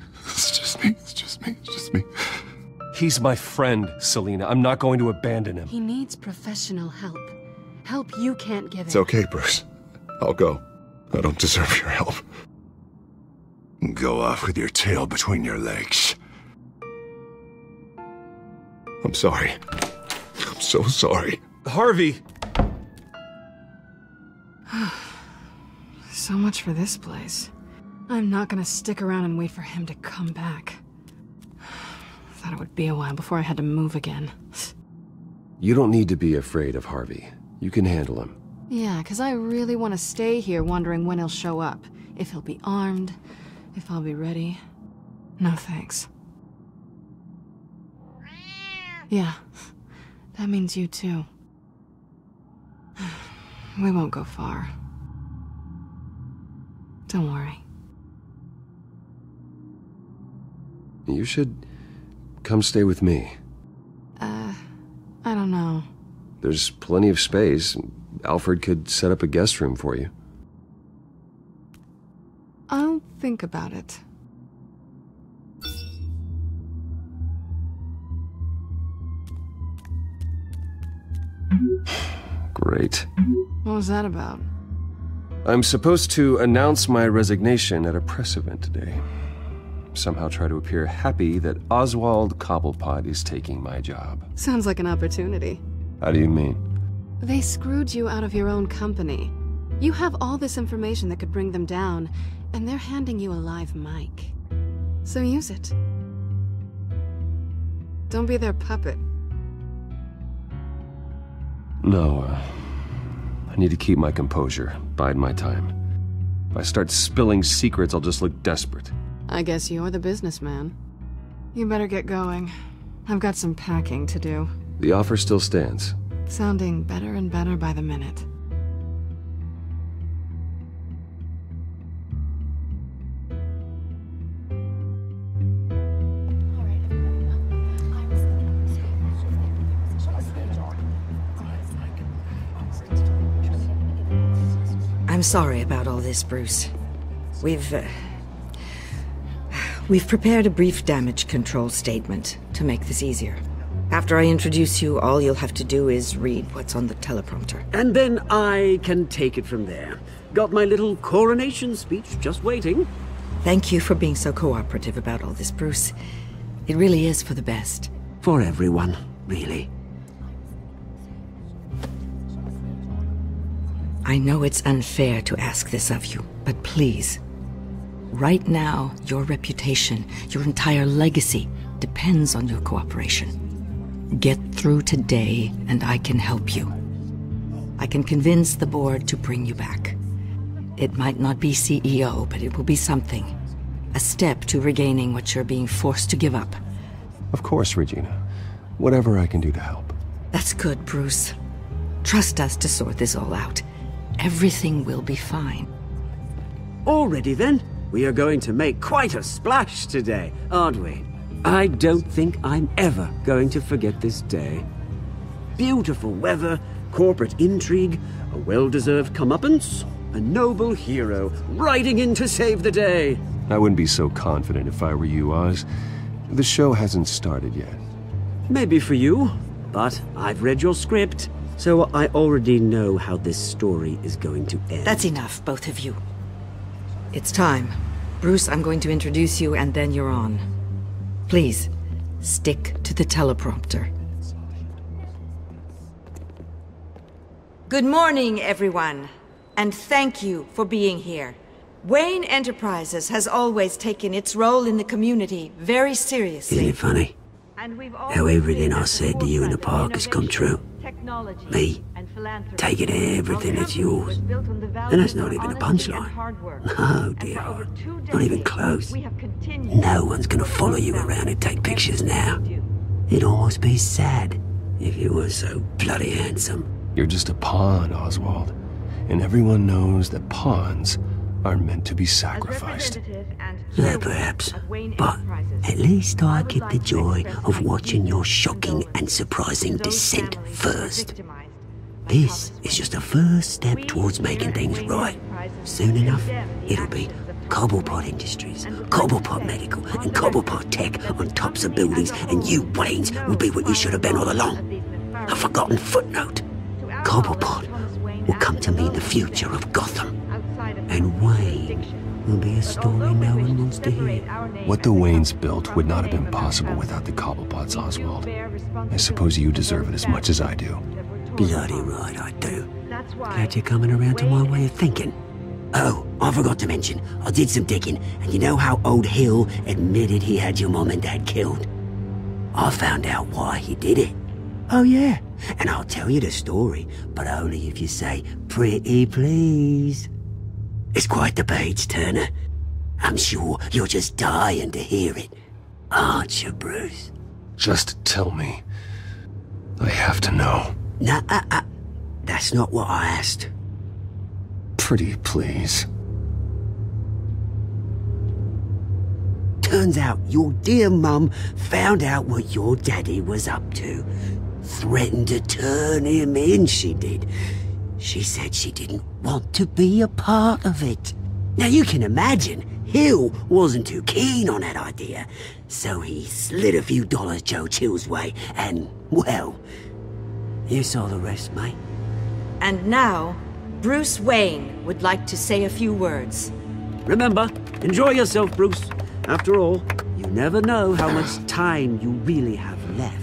He's my friend, Selina. I'm not going to abandon him. He needs professional help. Help you can't give him. It's okay, Bruce. I'll go. I don't deserve your help. Go off with your tail between your legs. I'm sorry. I'm so sorry. Harvey! So much for this place. I'm not gonna stick around and wait for him to come back. Thought it would be a while before I had to move again. You don't need to be afraid of Harvey. You can handle him. Yeah, because I really want to stay here wondering when he'll show up. If he'll be armed, if I'll be ready. No thanks. Yeah, that means you too. We won't go far. Don't worry. You should come stay with me. I don't know. There's plenty of space. Alfred could set up a guest room for you. I'll think about it. Great. What was that about? I'm supposed to announce my resignation at a press event today. Somehow try to appear happy that Oswald Cobblepot is taking my job. Sounds like an opportunity. How do you mean? They screwed you out of your own company. You have all this information that could bring them down, and they're handing you a live mic. So use it. Don't be their puppet. No, I need to keep my composure, bide my time. If I start spilling secrets, I'll just look desperate. I guess you're the businessman. You better get going. I've got some packing to do. The offer still stands. Sounding better and better by the minute. I'm sorry about all this, Bruce. We've prepared a brief damage control statement to make this easier. After I introduce you, all you'll have to do is read what's on the teleprompter. And then I can take it from there. Got my little coronation speech just waiting. Thank you for being so cooperative about all this, Bruce. It really is for the best. For everyone, really. I know it's unfair to ask this of you, but please. Right now, your reputation, your entire legacy, depends on your cooperation. Get through today, and I can help you. I can convince the board to bring you back. It might not be CEO, but it will be something. A step to regaining what you're being forced to give up. Of course, Regina. Whatever I can do to help. That's good, Bruce. Trust us to sort this all out. Everything will be fine. Already then, we are going to make quite a splash today, aren't we? I don't think I'm ever going to forget this day. Beautiful weather, corporate intrigue, a well-deserved comeuppance, a noble hero riding in to save the day. I wouldn't be so confident if I were you, Oz. The show hasn't started yet. Maybe for you, but I've read your script, so I already know how this story is going to end. That's enough, both of you. It's time. Bruce, I'm going to introduce you, and then you're on. Please, stick to the teleprompter. Good morning, everyone, and thank you for being here. Wayne Enterprises has always taken its role in the community very seriously. Isn't it funny? How everything I said to you in the park has come true. Me, taking everything that's yours. And that's not even a punchline. No, dear. Not even close. No one's gonna follow you around and take pictures now. It'd almost be sad if you were so bloody handsome. You're just a pawn, Oswald. And everyone knows that pawns are meant to be sacrificed. Yeah, perhaps. But at least I get the joy of watching your shocking and surprising descent first. This is just a first step towards making things right. Soon enough, it'll be Cobblepot Industries, Cobblepot Medical, and Cobblepot Tech on tops of buildings, and you, Waynes, will be what you should have been all along. A forgotten footnote. Cobblepot will come to mean the future of Gotham. And Wayne will be a story no one wants to hear. What the Waynes built would not have been possible without the Cobblepots, Oswald. I suppose you deserve it as much as I do. Bloody right I do. Glad you're coming around to my way of thinking. Oh, I forgot to mention, I did some digging, and you know how old Hill admitted he had your mom and dad killed? I found out why he did it. Oh yeah, and I'll tell you the story, but only if you say, pretty please. It's quite the page turner. I'm sure you're just dying to hear it. Aren't you, Bruce? Just tell me. I have to know. Nah, that's not what I asked. Pretty please. Turns out your dear mum found out what your daddy was up to. Threatened to turn him in, she did. She said she didn't want to be a part of it. Now you can imagine, Hill wasn't too keen on that idea, so he slid a few dollars Joe Chill's way, and, well, you saw the rest, mate. And now, Bruce Wayne would like to say a few words. Remember, enjoy yourself, Bruce. After all, you never know how much time you really have left.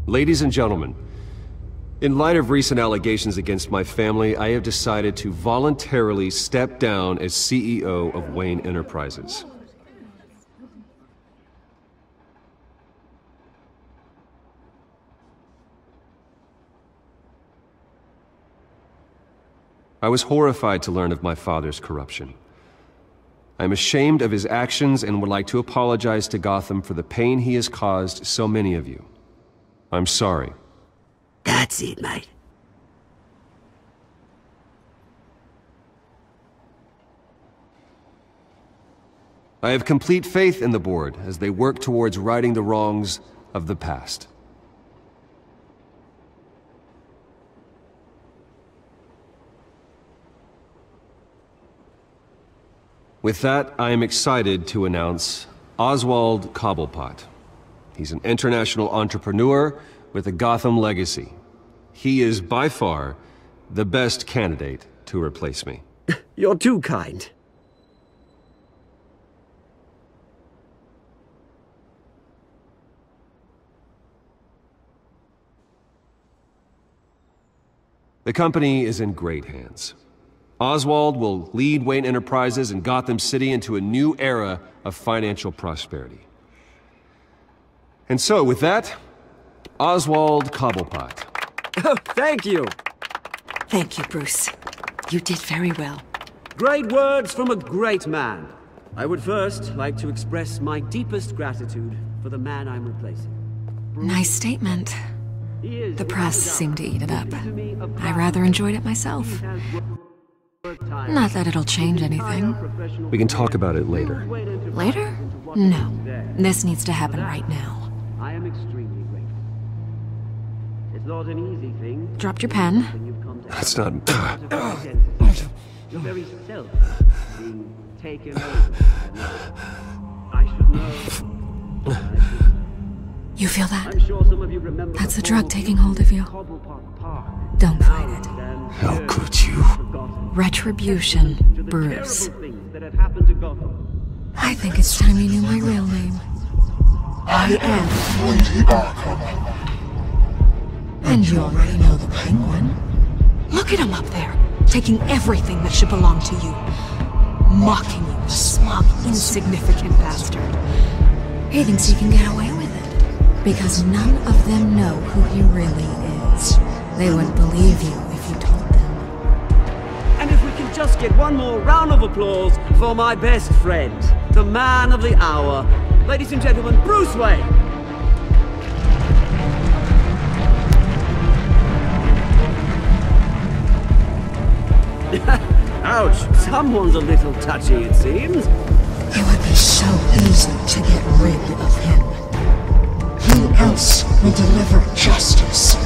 Ladies and gentlemen, in light of recent allegations against my family, I have decided to voluntarily step down as CEO of Wayne Enterprises. I was horrified to learn of my father's corruption. I am ashamed of his actions and would like to apologize to Gotham for the pain he has caused so many of you. I'm sorry. That's it, mate. I have complete faith in the board as they work towards righting the wrongs of the past. With that, I am excited to announce Oswald Cobblepot. He's an international entrepreneur with a Gotham legacy. He is by far the best candidate to replace me. You're too kind. The company is in great hands. Oswald will lead Wayne Enterprises and Gotham City into a new era of financial prosperity. And so, with that, Oswald Cobblepot. Oh, thank you. Thank you, Bruce. You did very well. Great words from a great man. I would first like to express my deepest gratitude for the man I'm replacing. Nice statement. The press seemed to eat it up. I rather enjoyed it myself. Not that it'll change anything. We can talk about it later. Later? No. This needs to happen right now. I am extremely grateful. It's not an easy thing. Dropped your pen. That's not... Your very self being taken over. I should know. You feel that? I'm sure some of you remember. That's the drug taking hold of you. Cobblepot Park. Don't fight it. How could you? Retribution, Bruce. That have happened to Gotham. I think it's time you knew my real name. I am Lady Arkham. And you already know the Penguin. Look at him up there, taking everything that should belong to you. Mocking you, a smug, insignificant bastard. He thinks he can get away with it. Because none of them know who he really is. They wouldn't believe you if you told them. And if we can just get one more round of applause for my best friend, the man of the hour, ladies and gentlemen, Bruce Wayne. Ouch, someone's a little touchy, it seems. It would be so easy to get rid of him. Who else will deliver justice?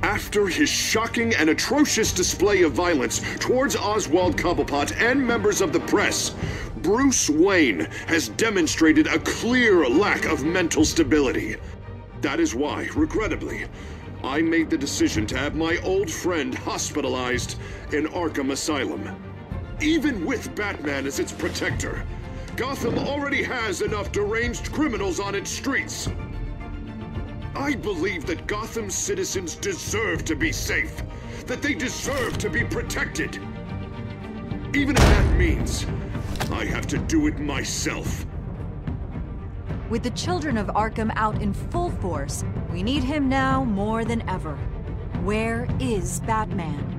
After his shocking and atrocious display of violence towards Oswald Cobblepot and members of the press, Bruce Wayne has demonstrated a clear lack of mental stability. That is why, regrettably, I made the decision to have my old friend hospitalized in Arkham Asylum. Even with Batman as its protector, Gotham already has enough deranged criminals on its streets. I believe that Gotham's citizens deserve to be safe, that they deserve to be protected. Even if that means I have to do it myself. With the children of Arkham out in full force, we need him now more than ever. Where is Batman?